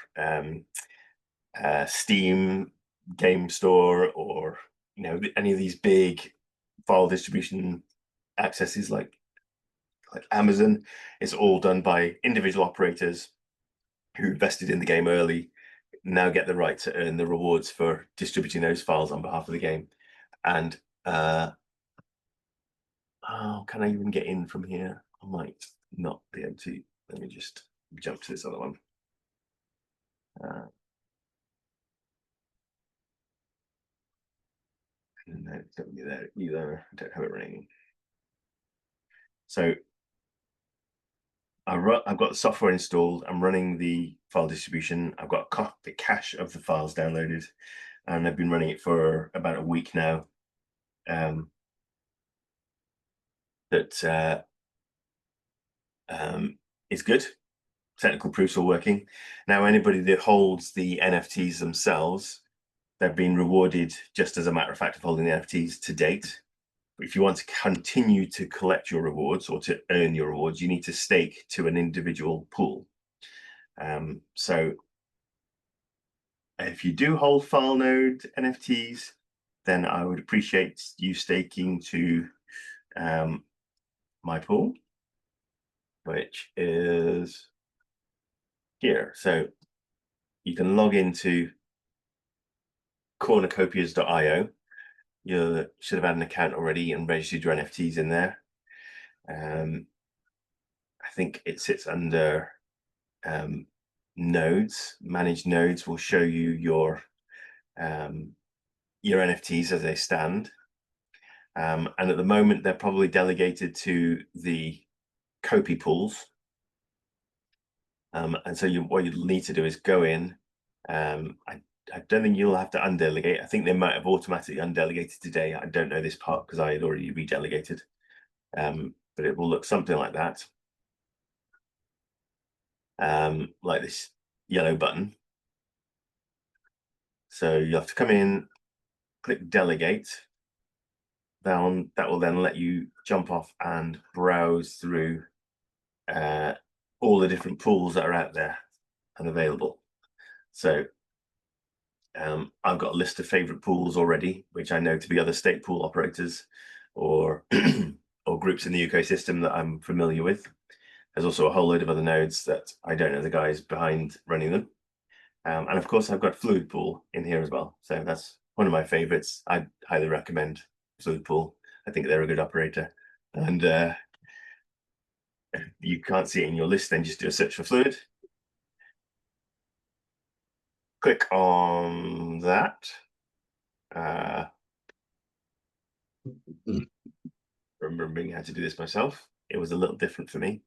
Steam Game Store or any of these big file distribution accesses like Amazon. It's all done by individual operators who invested in the game early, now get the right to earn the rewards for distributing those files on behalf of the game. And can I even get in from here? I might not be able to. Let me just jump to this other one. No, it's not there either. I don't have it running. So I've got the software installed. I'm running the file distribution. I've got the cache of the files downloaded, and I've been running it for about a week now. That is good. Technical proofs are working. Now, anybody that holds the NFTs themselves, they've been rewarded just as a matter of fact of holding the NFTs to date. But if you want to continue to collect your rewards or to earn your rewards, you need to stake to an individual pool. So if you do hold file node NFTs, then I would appreciate you staking to my pool, which is here. So you can log into cornucopias.io. You should have had an account already and registered your NFTs in there. I think it sits under nodes. Managed nodes will show you your NFTs as they stand. And at the moment, they're probably delegated to the Copy pools. And so what you'll need to do is go in. I don't think you'll have to undelegate. I think they might have automatically undelegated today. I don't know this part because I had already redelegated. But it will look something like that. Like this yellow button. So you have to come in, click delegate. That will then let you jump off and browse through all the different pools that are out there and available. So I've got a list of favorite pools already, which I know to be other stake pool operators or or groups in the ecosystem that I'm familiar with. There's also a whole load of other nodes that I don't know the guys behind running them. And of course, I've got Fluid Pool in here as well. So that's one of my favorites. I highly recommend Fluid Pool. I think they're a good operator. And if you can't see it in your list, then just do a search for Fluid. Click on that. Remembering how to do this myself. It was a little different for me.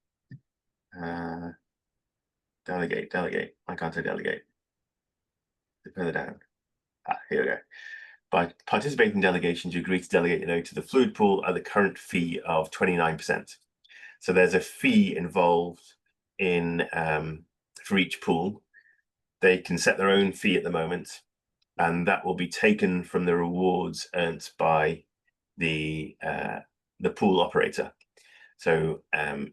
Delegate. Why can't I delegate? Further down. Here we go. By participating in delegations, you agree to delegate your node to the Fluid Pool at the current fee of 29%. So there's a fee involved in for each pool. They can set their own fee at the moment, and that will be taken from the rewards earned by the pool operator. So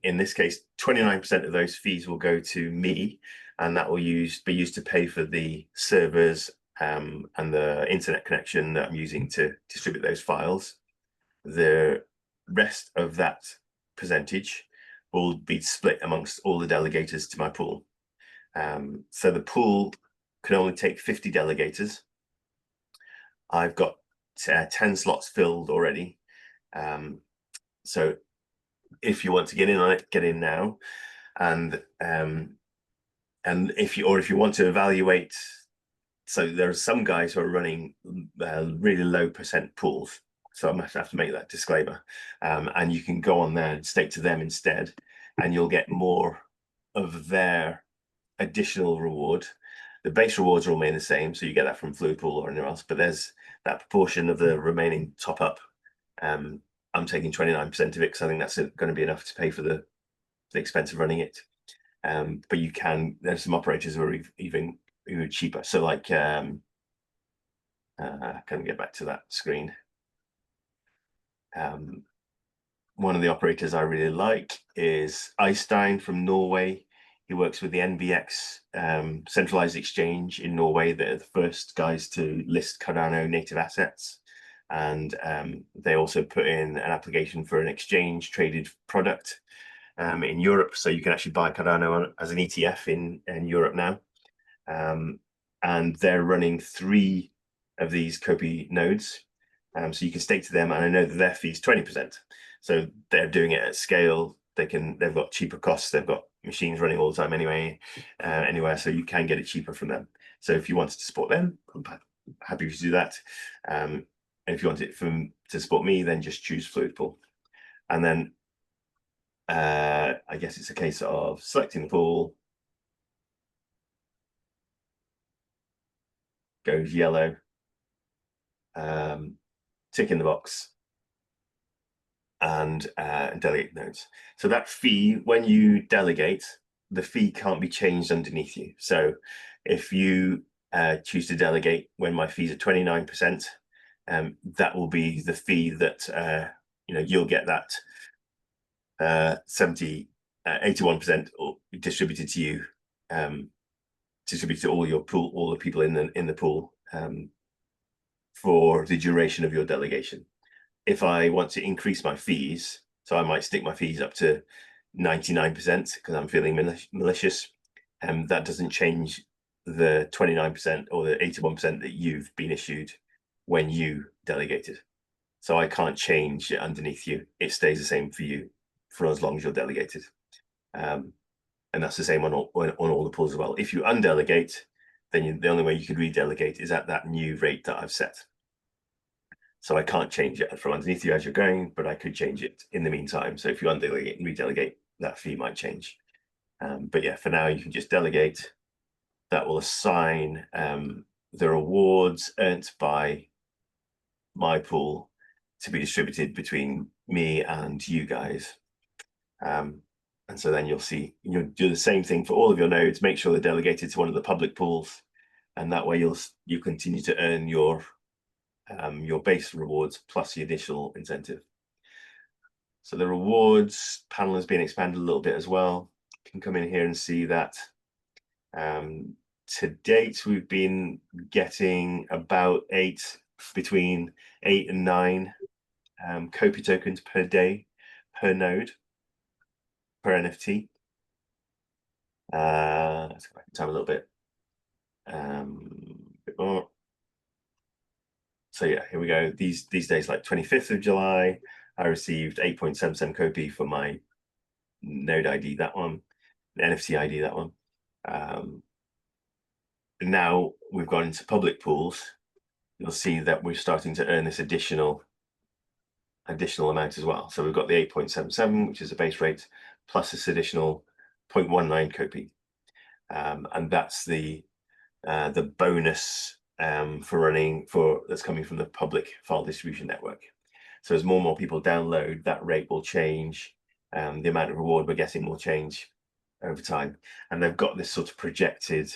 in this case, 29% of those fees will go to me, and that will be used to pay for the servers and the internet connection that I'm using to distribute those files, the rest of that percentage will be split amongst all the delegators to my pool. So the pool can only take 50 delegators. I've got 10 slots filled already. So if you want to get in on it, get in now. And if you want to evaluate, so there are some guys who are running really low percent pools. So I must have to make that disclaimer. And you can go on there and stake to them instead, and you'll get more of their additional reward. The base rewards will remain the same, so you get that from Fluid Pool or anywhere else, but there's that proportion of the remaining top up. I'm taking 29% of it because I think that's going to be enough to pay for the expense of running it. But you can, there's some operators who are even cheaper. So like, can get back to that screen. One of the operators I really like is Eystein from Norway. He works with the NBX centralized exchange in Norway. They're the first guys to list Cardano native assets. And they also put in an application for an exchange traded product in Europe. So you can actually buy Cardano as an ETF in Europe now. And they're running 3 of these Copy nodes. So you can stake to them, and I know that their fee is 20%. So they're doing it at scale. They've got cheaper costs. They've got machines running all the time anyway, anywhere. So you can get it cheaper from them. So if you wanted to support them, I'm happy to do that. And if you want it to support me, then just choose Fluid Pool. And then I guess it's a case of selecting the pool. Goes yellow. Tick in the box. And delegate nodes. So that fee, when you delegate, the fee can't be changed underneath you. So if you choose to delegate when my fees are 29%, that will be the fee that you'll get that 81% distributed to you, distributed to all your pool, all the people in the pool for the duration of your delegation. If I want to increase my fees, so I might stick my fees up to 99% because I'm feeling malicious, and that doesn't change the 29% or the 81% that you've been issued when you delegated. So I can't change it underneath you. It stays the same for you for as long as you're delegated. And that's the same on all the pools as well. If you undelegate, then the only way you could redelegate is at that new rate that I've set. So I can't change it from underneath you as you're going, but I could change it in the meantime. So if you undelegate and redelegate, that fee might change. But yeah, for now, you can just delegate. That will assign the rewards earned by my pool to be distributed between me and you guys. And so then you'll do the same thing for all of your nodes. Make sure they're delegated to one of the public pools, and that way you continue to earn your base rewards plus the additional incentive. So the rewards panel has been expanded a little bit as well. You can come in here and see that to date we've been getting about between 8 and 9 Copy tokens per day per node per NFT. Let's go back in time a little bit. A bit more. So yeah, here we go. These days, like 25th of July, I received 8.77 Copy for my node ID, that one, NFT ID, that one. Now we've gone into public pools. You'll see that we're starting to earn this additional amount as well. So we've got the 8.77, which is the base rate, plus this additional 0.19 Copy. And that's the bonus that's coming from the public file distribution network. So as more and more people download, that rate will change. The amount of reward we're getting will change over time. And they've got this sort of projected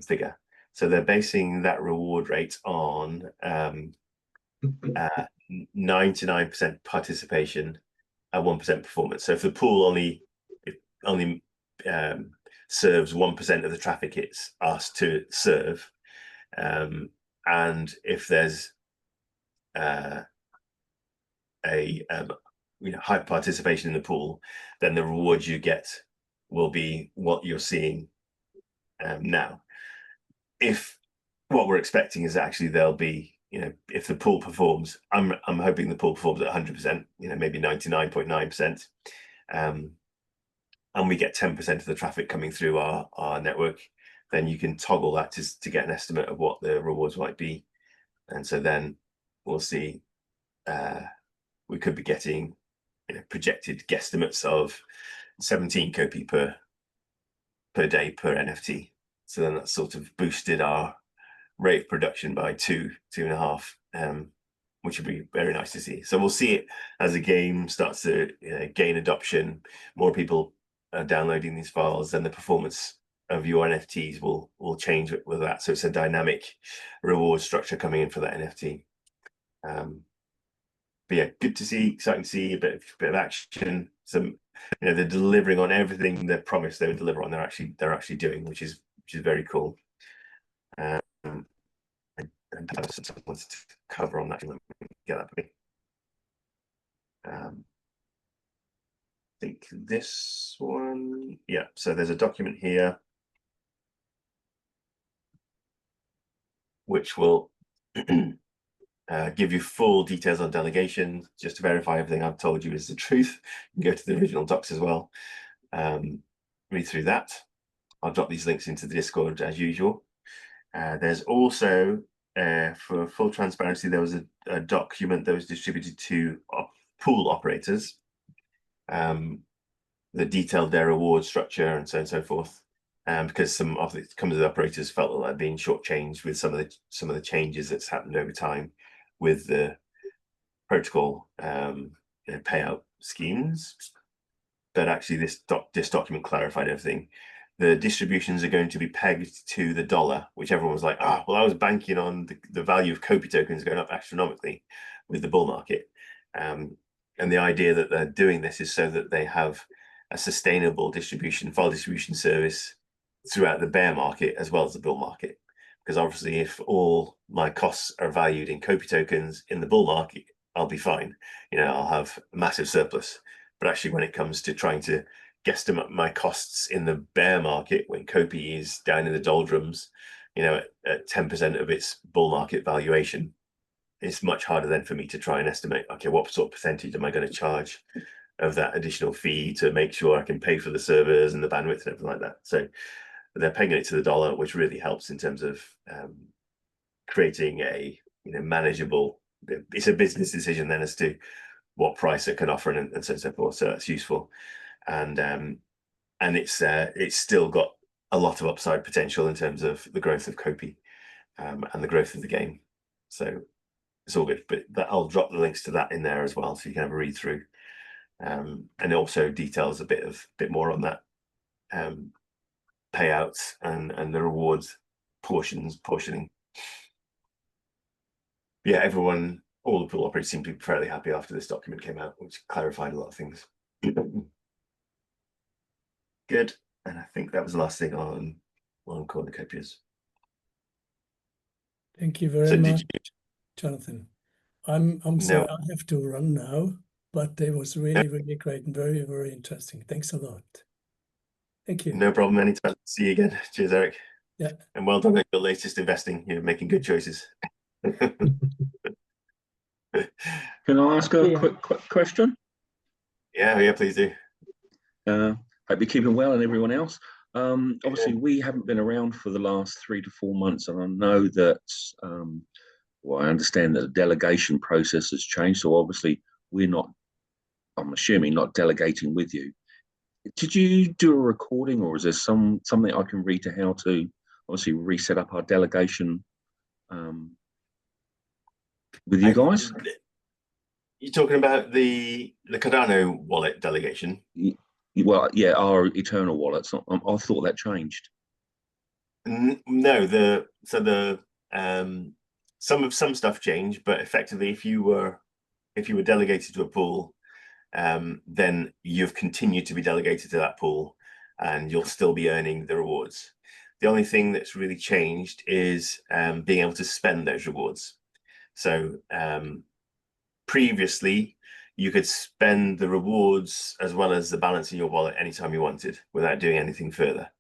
figure. So they're basing that reward rate on 99% participation at 1% performance. So if the pool only serves 1% of the traffic it's asked to serve, And if there's high participation in the pool, then the rewards you get will be what you're seeing now. If what we're expecting is actually there'll be, if the pool performs, I'm hoping the pool performs at 100%, maybe 99.9%, and we get 10% of the traffic coming through our network, then you can toggle that to get an estimate of what the rewards might be. And so then we'll see, we could be getting projected guesstimates of 17 Kopi per day per NFT. So then that sort of boosted our rate of production by 2.5, which would be very nice to see. So we'll see it as the game starts to gain adoption, more people are downloading these files, and the performance of your NFTs will change with that. So it's a dynamic reward structure coming in for that NFT. But yeah, good to see, exciting to see a bit of action. Some, they're delivering on everything they promised they would deliver on. They're actually doing, which is very cool. And I have something to cover on that. Let me get that. I think this one, yeah. So there's a document here which will give you full details on delegation, just to verify everything I've told you is the truth. You can go to the original docs as well. Read through that. I'll drop these links into the Discord as usual. There's also, for full transparency, there was a document that was distributed to pool operators that detailed their reward structure and so on and so forth. Because some of the operators felt that they'd been shortchanged with some of the changes that's happened over time with the protocol payout schemes. But actually, this document clarified everything. The distributions are going to be pegged to the dollar, which everyone was like, well, I was banking on the value of Kopi tokens going up astronomically with the bull market. And the idea that they're doing this is so that they have a sustainable file distribution service throughout the bear market as well as the bull market. Because obviously, if all my costs are valued in Kopi tokens in the bull market, I'll be fine. I'll have a massive surplus. But actually, when it comes to trying to guesstimate my costs in the bear market, when Kopi is down in the doldrums, at 10% of its bull market valuation, it's much harder then for me to try and estimate, okay, what sort of percentage am I going to charge of that additional fee to make sure I can pay for the servers and the bandwidth and everything like that. So they're pegging it to the dollar, which really helps in terms of creating a manageable. It's a business decision then as to what price it can offer and so on and so forth. So that's useful, and it's still got a lot of upside potential in terms of the growth of Kopi and the growth of the game. So it's all good. But I'll drop the links to that in there as well, so you can have a read through, and it also details a bit more on that payouts and the rewards portioning. Yeah, all the pool operators seem to be fairly happy after this document came out, which clarified a lot of things. Good, and I think that was the last thing on cornucopias. Thank you very much, Jonathan. I'm sorry, I have to run now, but it was really, really great and very, very interesting. Thanks a lot. Thank you. No problem. Anytime. See you again. Cheers, Eric. Yeah. And well done on your latest investing. You're making good choices. Can I ask a quick question? Yeah, please do. Hope you're keeping well and everyone else. Obviously, we haven't been around for the last 3 to 4 months, and I know that, I understand that the delegation process has changed. So obviously, I'm assuming, not delegating with you. Did you do a recording, or is there something I can read to how to obviously reset up our delegation with you guys? You're talking about the Cardano wallet delegation? Well, yeah, our Eternal wallets. I thought that changed. No, some stuff changed, but effectively, if you were delegated to a pool, then you've continued to be delegated to that pool, and you'll still be earning the rewards. The only thing that's really changed is being able to spend those rewards. So previously, you could spend the rewards as well as the balance in your wallet anytime you wanted without doing anything further.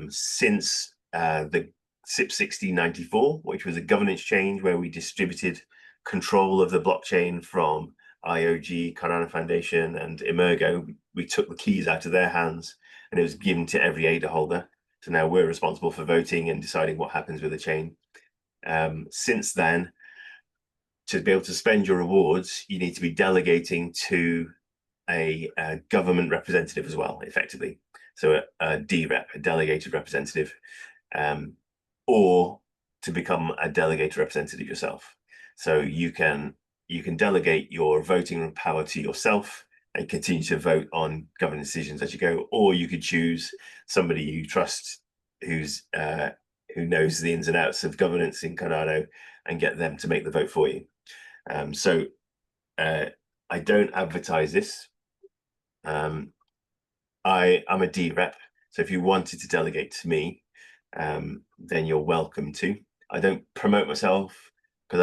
Since the SIP 1694, which was a governance change where we distributed control of the blockchain from IOG, Cardano Foundation, and Emergo, we took the keys out of their hands and it was given to every ADA holder. So now we're responsible for voting and deciding what happens with the chain. Since then, to be able to spend your rewards, you need to be delegating to a government representative as well, effectively. So a DREP, a delegated representative, or to become a delegated representative yourself. So you can delegate your voting power to yourself and continue to vote on government decisions as you go, or you could choose somebody you trust who knows the ins and outs of governance in Cardano and get them to make the vote for you. So I don't advertise this. I'm a DREP, so if you wanted to delegate to me, then you're welcome to. I don't promote myself because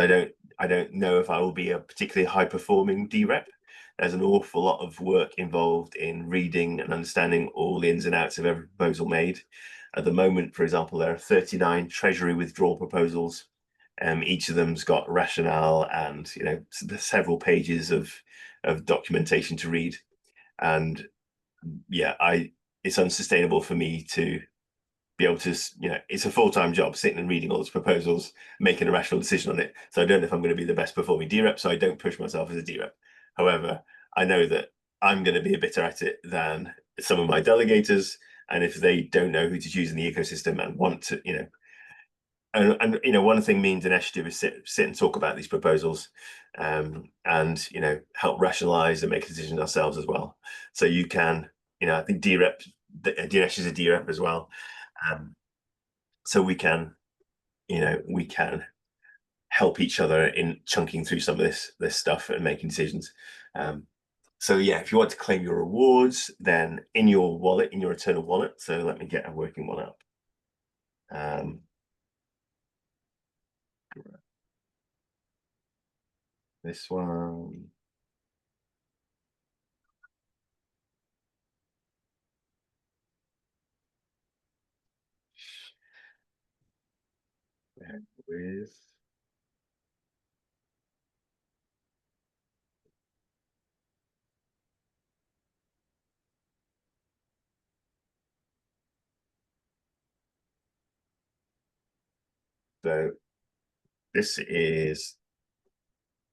I don't know if I will be a particularly high performing DREP. There's an awful lot of work involved in reading and understanding all the ins and outs of every proposal made. At the moment, for example, there are 39 Treasury withdrawal proposals. Each of them's got rationale and several pages of documentation to read. And yeah, it's unsustainable for me to be able to, it's a full-time job sitting and reading all those proposals, making a rational decision on it. So I don't know if I'm going to be the best performing DREP, so I don't push myself as a DREP. However, I know that I'm going to be better at it than some of my delegators. And if they don't know who to choose in the ecosystem and want to, and one thing me and Dinesh do is sit and talk about these proposals, and help rationalize and make decisions ourselves as well. So you can, I think Dinesh is a DREP as well, so we can help each other in chunking through some of this stuff and making decisions. So yeah, if you want to claim your rewards, then in your wallet, in your Eternal wallet. So let me get a working one up. This one. With so this is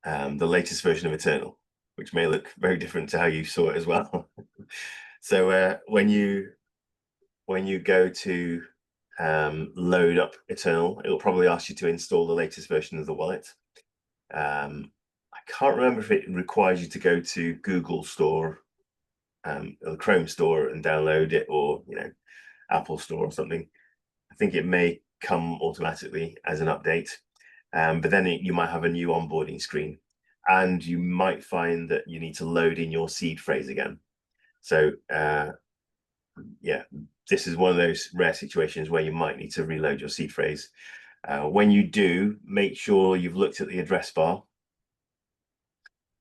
the latest version of Eternal, which may look very different to how you saw it as well. So when you go to load up Eternal, it'll probably ask you to install the latest version of the wallet. I can't remember if it requires you to go to Google Store or the Chrome Store and download it, or Apple Store or something. I think it may come automatically as an update, but then you might have a new onboarding screen, and you might find that you need to load in your seed phrase again. So yeah, this is one of those rare situations where you might need to reload your seed phrase. When you do, make sure you've looked at the address bar,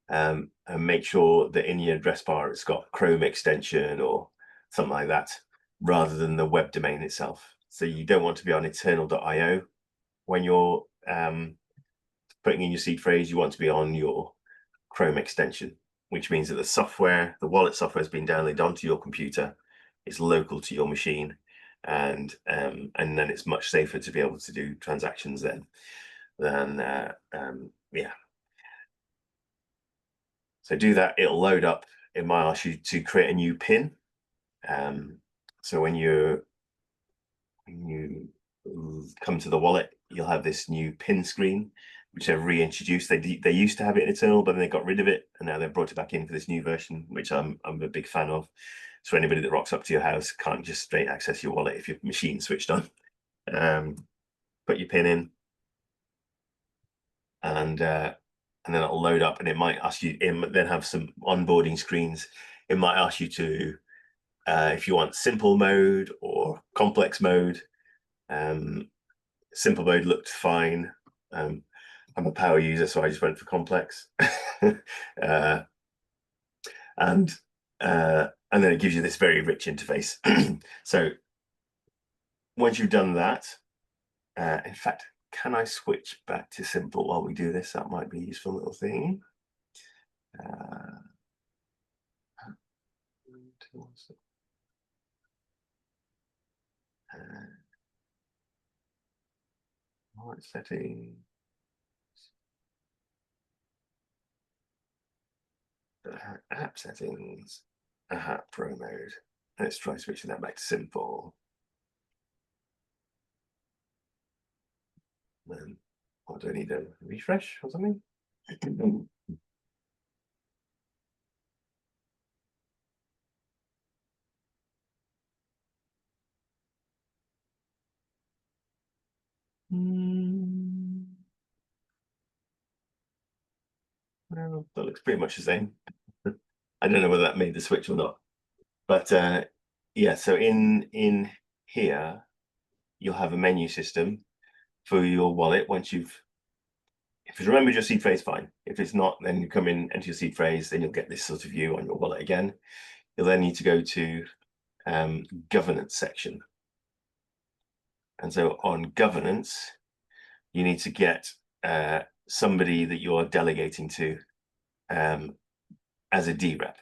and make sure that in your address bar it's got Chrome extension or something like that, rather than the web domain itself. So you don't want to be on eternal.io when you're putting in your seed phrase. You want to be on your Chrome extension, which means that the wallet software has been downloaded onto your computer. It's local to your machine, and then it's much safer to be able to do transactions then. Yeah. So do that, it'll load up. It might ask you to create a new PIN. So when you come to the wallet, you'll have this new PIN screen, which they've reintroduced. They used to have it in Eternal, but then they got rid of it, and now they've brought it back in for this new version, which I'm a big fan of. So anybody that rocks up to your house can't just straight access your wallet if your machine's switched on. Put your PIN in, and then it'll load up, and it might ask you, then have some onboarding screens. It might ask you to, if you want simple mode or complex mode, Simple mode looked fine. I'm a power user, so I just went for complex. And then it gives you this very rich interface. So once you've done that, in fact, can I switch back to simple while we do this? That might be a useful little thing. Settings. App settings. Pro mode. Let's try switching that back to simple. What do I need, a refresh or something? Well, that looks pretty much the same. I don't know whether that made the switch or not, but yeah. So in here, you'll have a menu system for your wallet. Once if it's remembered your seed phrase, fine. If it's not, then you come in, enter your seed phrase, then you'll get this sort of view on your wallet again. You'll then need to go to governance section. And so on governance, you need to get somebody that you're delegating to as a DREP.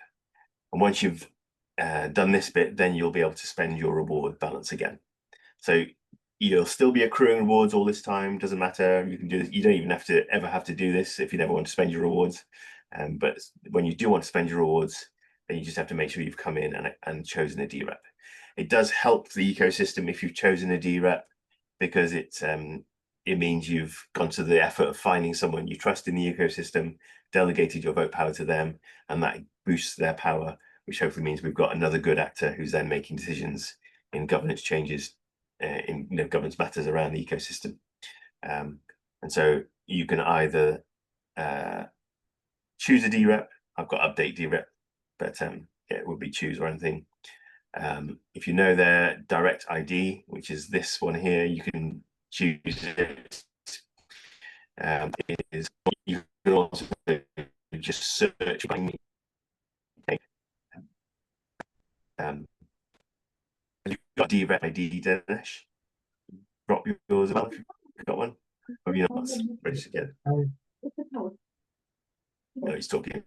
And once you've done this bit, then you'll be able to spend your reward balance again. So you'll still be accruing rewards all this time. Doesn't matter. You can do this. You don't even ever have to do this if you never want to spend your rewards. But when you do want to spend your rewards, then you just have to make sure you've come in and chosen a DREP. It does help the ecosystem if you've chosen a DREP, because it means you've gone to the effort of finding someone you trust in the ecosystem, delegated your vote power to them, and that boosts their power, which hopefully means we've got another good actor who's then making decisions in governance changes, in governance matters around the ecosystem. And so you can either choose a DREP. I've got update DREP, but yeah, it would be choose or anything. If you know their direct ID, which is this one here, you can choose it. You can also just search by me. You've got DREP ID, Dinesh. Drop yours about if you've got one. Have you not registered yet? No, he's talking.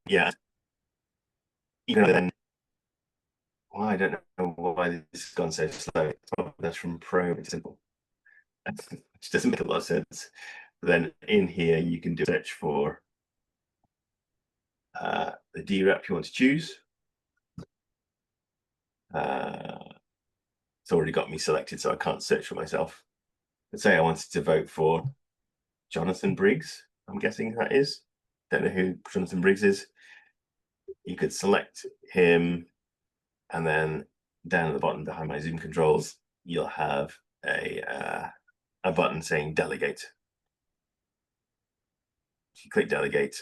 Yeah. You know, then well, I don't know why this has gone so slow. That's from Pro to simple. Which doesn't make a lot of sense. But then in here you can do a search for the DREP you want to choose. It's already got me selected, so I can't search for myself. Let's say I wanted to vote for Jonathan Briggs. I'm guessing that is. Don't know who Jonathan Briggs is. You could select him, and then down at the bottom behind my Zoom controls, you'll have a button saying delegate. If you click delegate,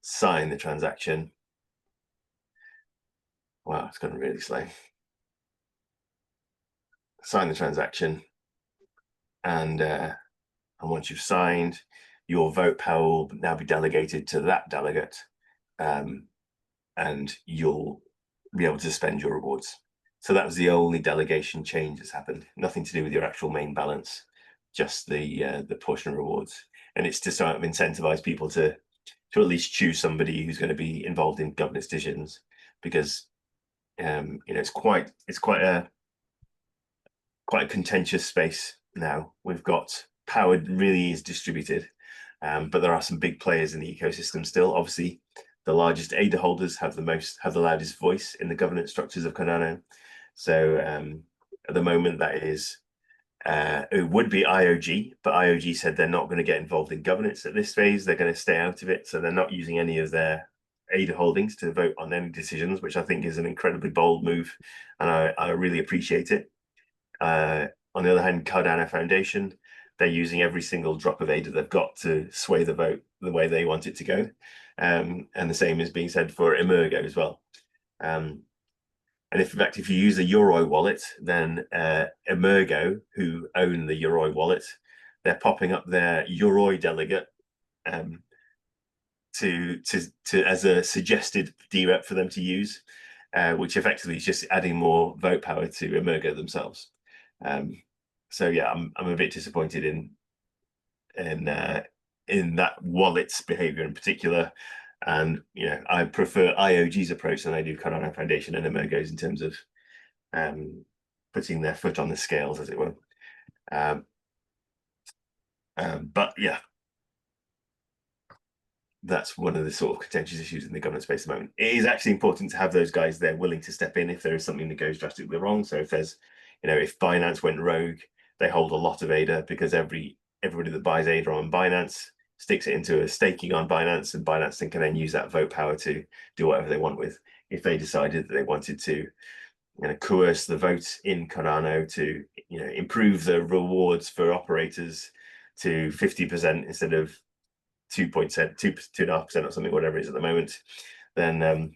sign the transaction. Wow, it's gone really slow. Sign the transaction, and once you've signed, your vote power will now be delegated to that delegate, and you'll be able to spend your rewards. So that was the only delegation change that's happened. Nothing to do with your actual main balance, just the portion of rewards. And it's to sort of incentivize people to at least choose somebody who's going to be involved in governance decisions, because it's quite a contentious space now. We've got power really is distributed, but there are some big players in the ecosystem still. Obviously, the largest ADA holders have the loudest voice in the governance structures of Cardano. So at the moment, that is it would be IOG, but IOG said they're not going to get involved in governance at this phase. They're going to stay out of it, so they're not using any of their ADA holdings to vote on any decisions, which I think is an incredibly bold move, and I really appreciate it. On the other hand, Cardano Foundation, they're using every single drop of ADA they've got to sway the vote the way they want it to go. And the same is being said for Emergo as well. And if, in fact, if you use a Yoroi wallet, then Emergo, who own the Yoroi wallet, they're popping up their Yoroi delegate to as a suggested DREP for them to use, which effectively is just adding more vote power to Emergo themselves. So yeah, I'm a bit disappointed in that wallet's behavior in particular. And I prefer IOG's approach than I do Cardano Foundation and Emergo's in terms of putting their foot on the scales, as it were. But yeah, that's one of the sort of contentious issues in the governance space at the moment. It is actually important to have those guys there willing to step in if there is something that goes drastically wrong. So if there's, if Binance went rogue, they hold a lot of ADA because everybody that buys ADA on Binance sticks it into a staking on Binance, and Binance can then use that vote power to do whatever they want with. If they decided that they wanted to coerce the vote in Cardano to improve the rewards for operators to 50% instead of 2.5% or something, whatever it is at the moment, then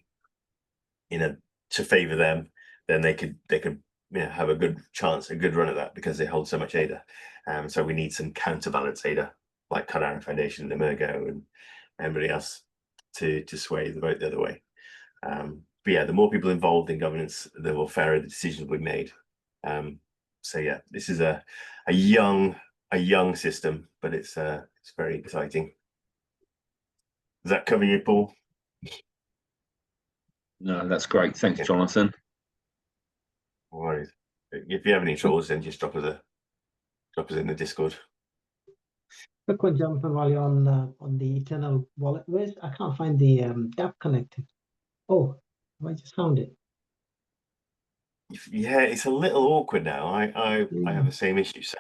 to favor them, then they could have a good chance, a good run at that, because they hold so much ADA. So we need some counterbalance ADA like Cardano Foundation, Emergo, and everybody else to sway the vote the other way. But yeah, the more people involved in governance, the more fairer the decisions we made. So yeah, this is a young system, but it's very exciting. Does that cover you, Paul? No, that's great. Thanks, Jonathan. No worries. If you have any troubles, then just drop us in the Discord. Quick one, Jonathan, while you're on the Eternal wallet. I can't find the dApp connector. Oh, I just found it. Yeah, it's a little awkward now. I have the same issue. So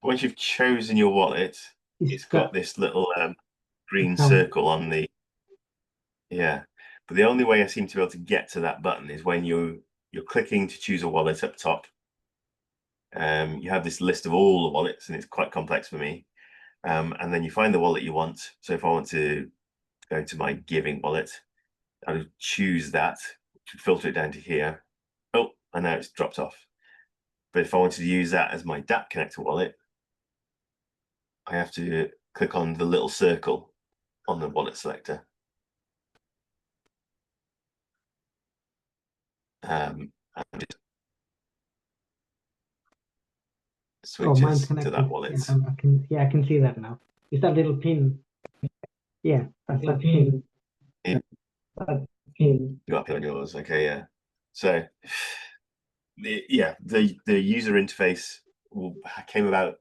once you've chosen your wallet, it's got this little green circle on the but the only way I seem to be able to get to that button is when you're clicking to choose a wallet up top. You have this list of all the wallets, and it's quite complex for me. And then you find the wallet you want. So if I want to go into my giving wallet, I would choose that, filter it down to here. Oh, and now it's dropped off. But if I wanted to use that as my dApp connector wallet, I have to click on the little circle on the wallet selector. And it switches to that wallet. Yeah, I can see that now. Is that little pin? Yeah, that's that pin. Yeah. That pin. You got it on yours, okay, yeah. So the user interface came about,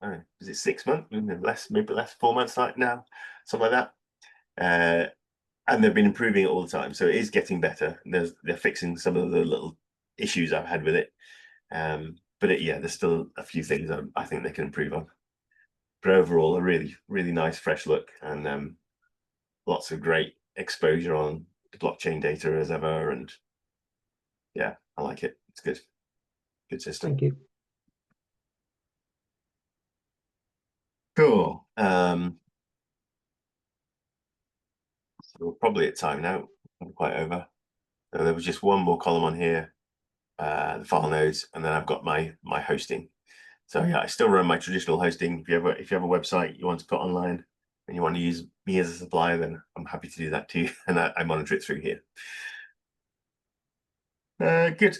I don't know, is it 6 months? Maybe less, 4 months now, something like that. And they've been improving it all the time, so it is getting better. They're fixing some of the little issues I've had with it, but there's still a few things I think they can improve on. But overall, a really, really nice fresh look, and lots of great exposure on the blockchain data as ever. And yeah, I like it. It's good system. Thank you. Cool. So we're probably at time now. I'm quite over. So there was just one more column on here, the file nodes, and then I've got my hosting. So yeah, I still run my traditional hosting. If you have a website you want to put online and you want to use me as a supplier, then I'm happy to do that too, and I monitor it through here. Good.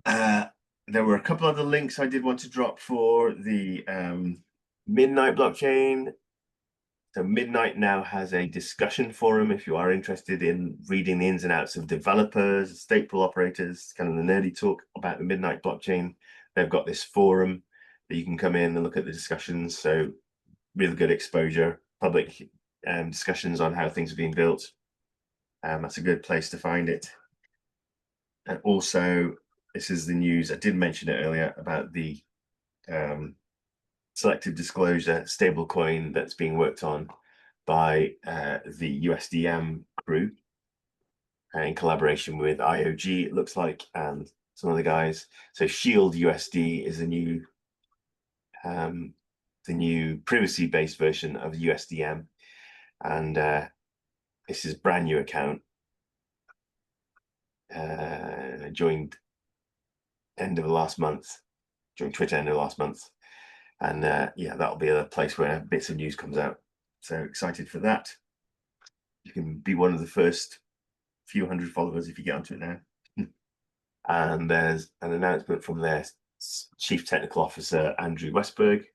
There were a couple other links I did want to drop for the Midnight blockchain. So Midnight now has a discussion forum if you are interested in reading the ins and outs of developers, stake pool operators, kind of the nerdy talk about the Midnight blockchain. They've got this forum that you can come in and look at the discussions. So really good exposure, public discussions on how things are being built. That's a good place to find it. And also, this is the news, I did mention it earlier, about the selective disclosure stablecoin that's being worked on by the USDM crew in collaboration with IOG, it looks like, and some other guys. So Shield USD is the new privacy-based version of USDM, and this is a brand new account. joined end of last month, joined Twitter end of last month. And yeah, that'll be a place where bits of news comes out. So excited for that. You can be one of the first few hundred followers if you get onto it now. And there's an announcement from their Chief Technical Officer, Andrew Westberg,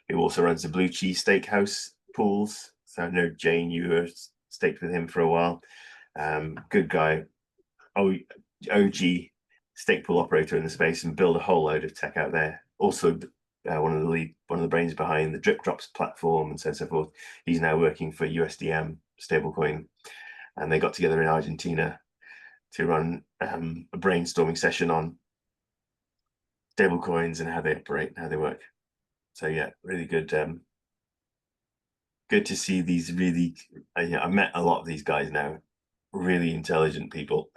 who also runs the Blue Cheese Steakhouse pools. So I know, Jane, you were staked with him for a while. Good guy, OG stake pool operator in the space, and build a whole load of tech out there. Also, one of the brains behind the Drip Drops platform and so forth. He's now working for USDM stablecoin, and they got together in Argentina to run a brainstorming session on stablecoins and how they operate and how they work. So yeah, really good. Good to see these really. I met a lot of these guys now, really intelligent people.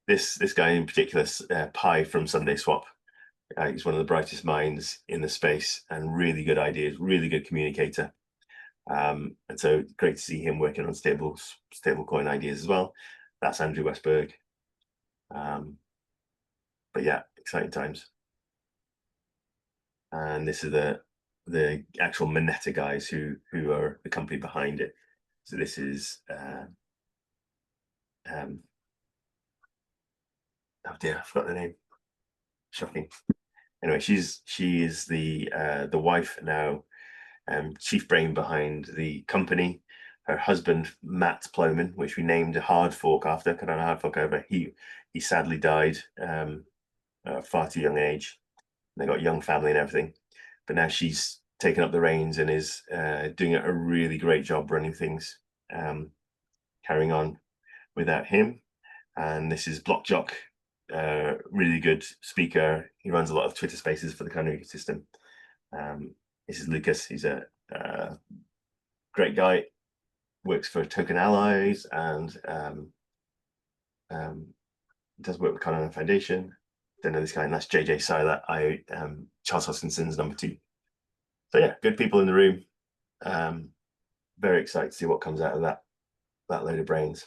This guy in particular, Pi from Sunday Swap. He's one of the brightest minds in the space and really good ideas, really good communicator. And so great to see him working on stablecoin ideas as well. That's Andrew Westberg. But yeah, exciting times. And this is the actual Moneta guys who are the company behind it. So this is oh dear, I forgot the name. Shocking. Anyway, she is the wife now, chief brain behind the company. Her husband, Matt Plowman, which we named a hard fork after, Cardano hard fork over. He sadly died at a far too young age. They got a young family and everything, but now she's taken up the reins and is doing a really great job running things, carrying on without him. And this is Blockjock, really good speaker. He runs a lot of Twitter spaces for the Cardano ecosystem. This is Lucas. He's a great guy, works for Token Allies and does work with Cardano Foundation. Don't know this guy, and that's JJ Seiler, Charles Hoskinson's number 2. So yeah, good people in the room. Very excited to see what comes out of that load of brains.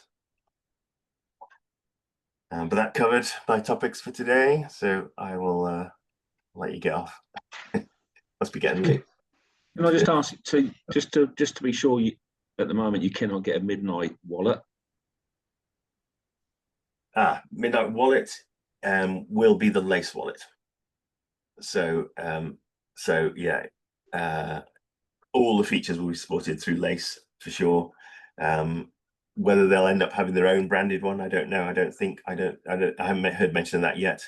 But that covered my topics for today, so I will let you get off. Must be getting late. Can I just ask to just to be sure, at the moment you cannot get a Midnight wallet? Midnight wallet will be the Lace wallet. So yeah, all the features will be supported through Lace for sure. Whether they'll end up having their own branded one, I don't know. I haven't heard mention of that yet.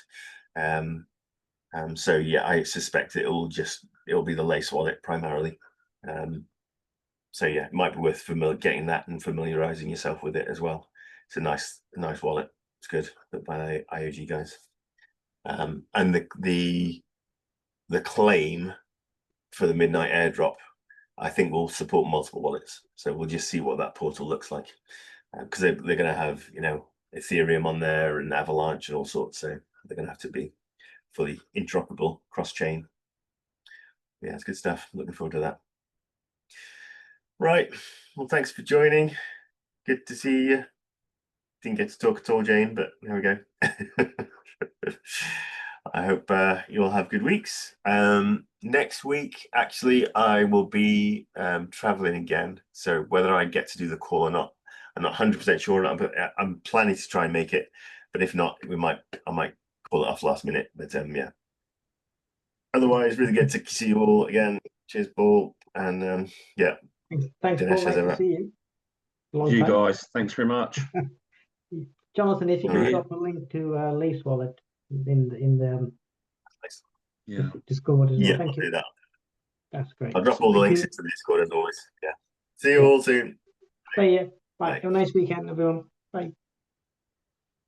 So yeah, I suspect it'll be the Lace wallet primarily. So yeah, it might be worth getting that and familiarizing yourself with it as well. It's a nice wallet. It's good, but by the IOG guys. And the claim for the Midnight airdrop, I think, will support multiple wallets. So we'll just see what that portal looks like, because they're going to have, Ethereum on there and Avalanche and all sorts. So they're going to have to be fully interoperable, cross-chain. Yeah, it's good stuff. Looking forward to that. Right. Well, thanks for joining. Good to see you. Didn't get to talk at all, Jane, but there we go. I hope you all have good weeks. Next week, actually, I will be traveling again. So whether I get to do the call or not, I'm not 100% sure. But I'm planning to try and make it. But if not, I might call it off last minute. But yeah. Otherwise, really good to see you all again. Cheers, Paul, and yeah. Thanks, Paul. Nice to see you. You guys, thanks very much. Jonathan, if you can drop a link to Lace Wallet in the Discord as well. Yeah, Thank you. I'll do that. That's great. I'll drop all the links into the Discord as always. Yeah. See you all soon. See you. Bye. Have a nice weekend, everyone. Bye.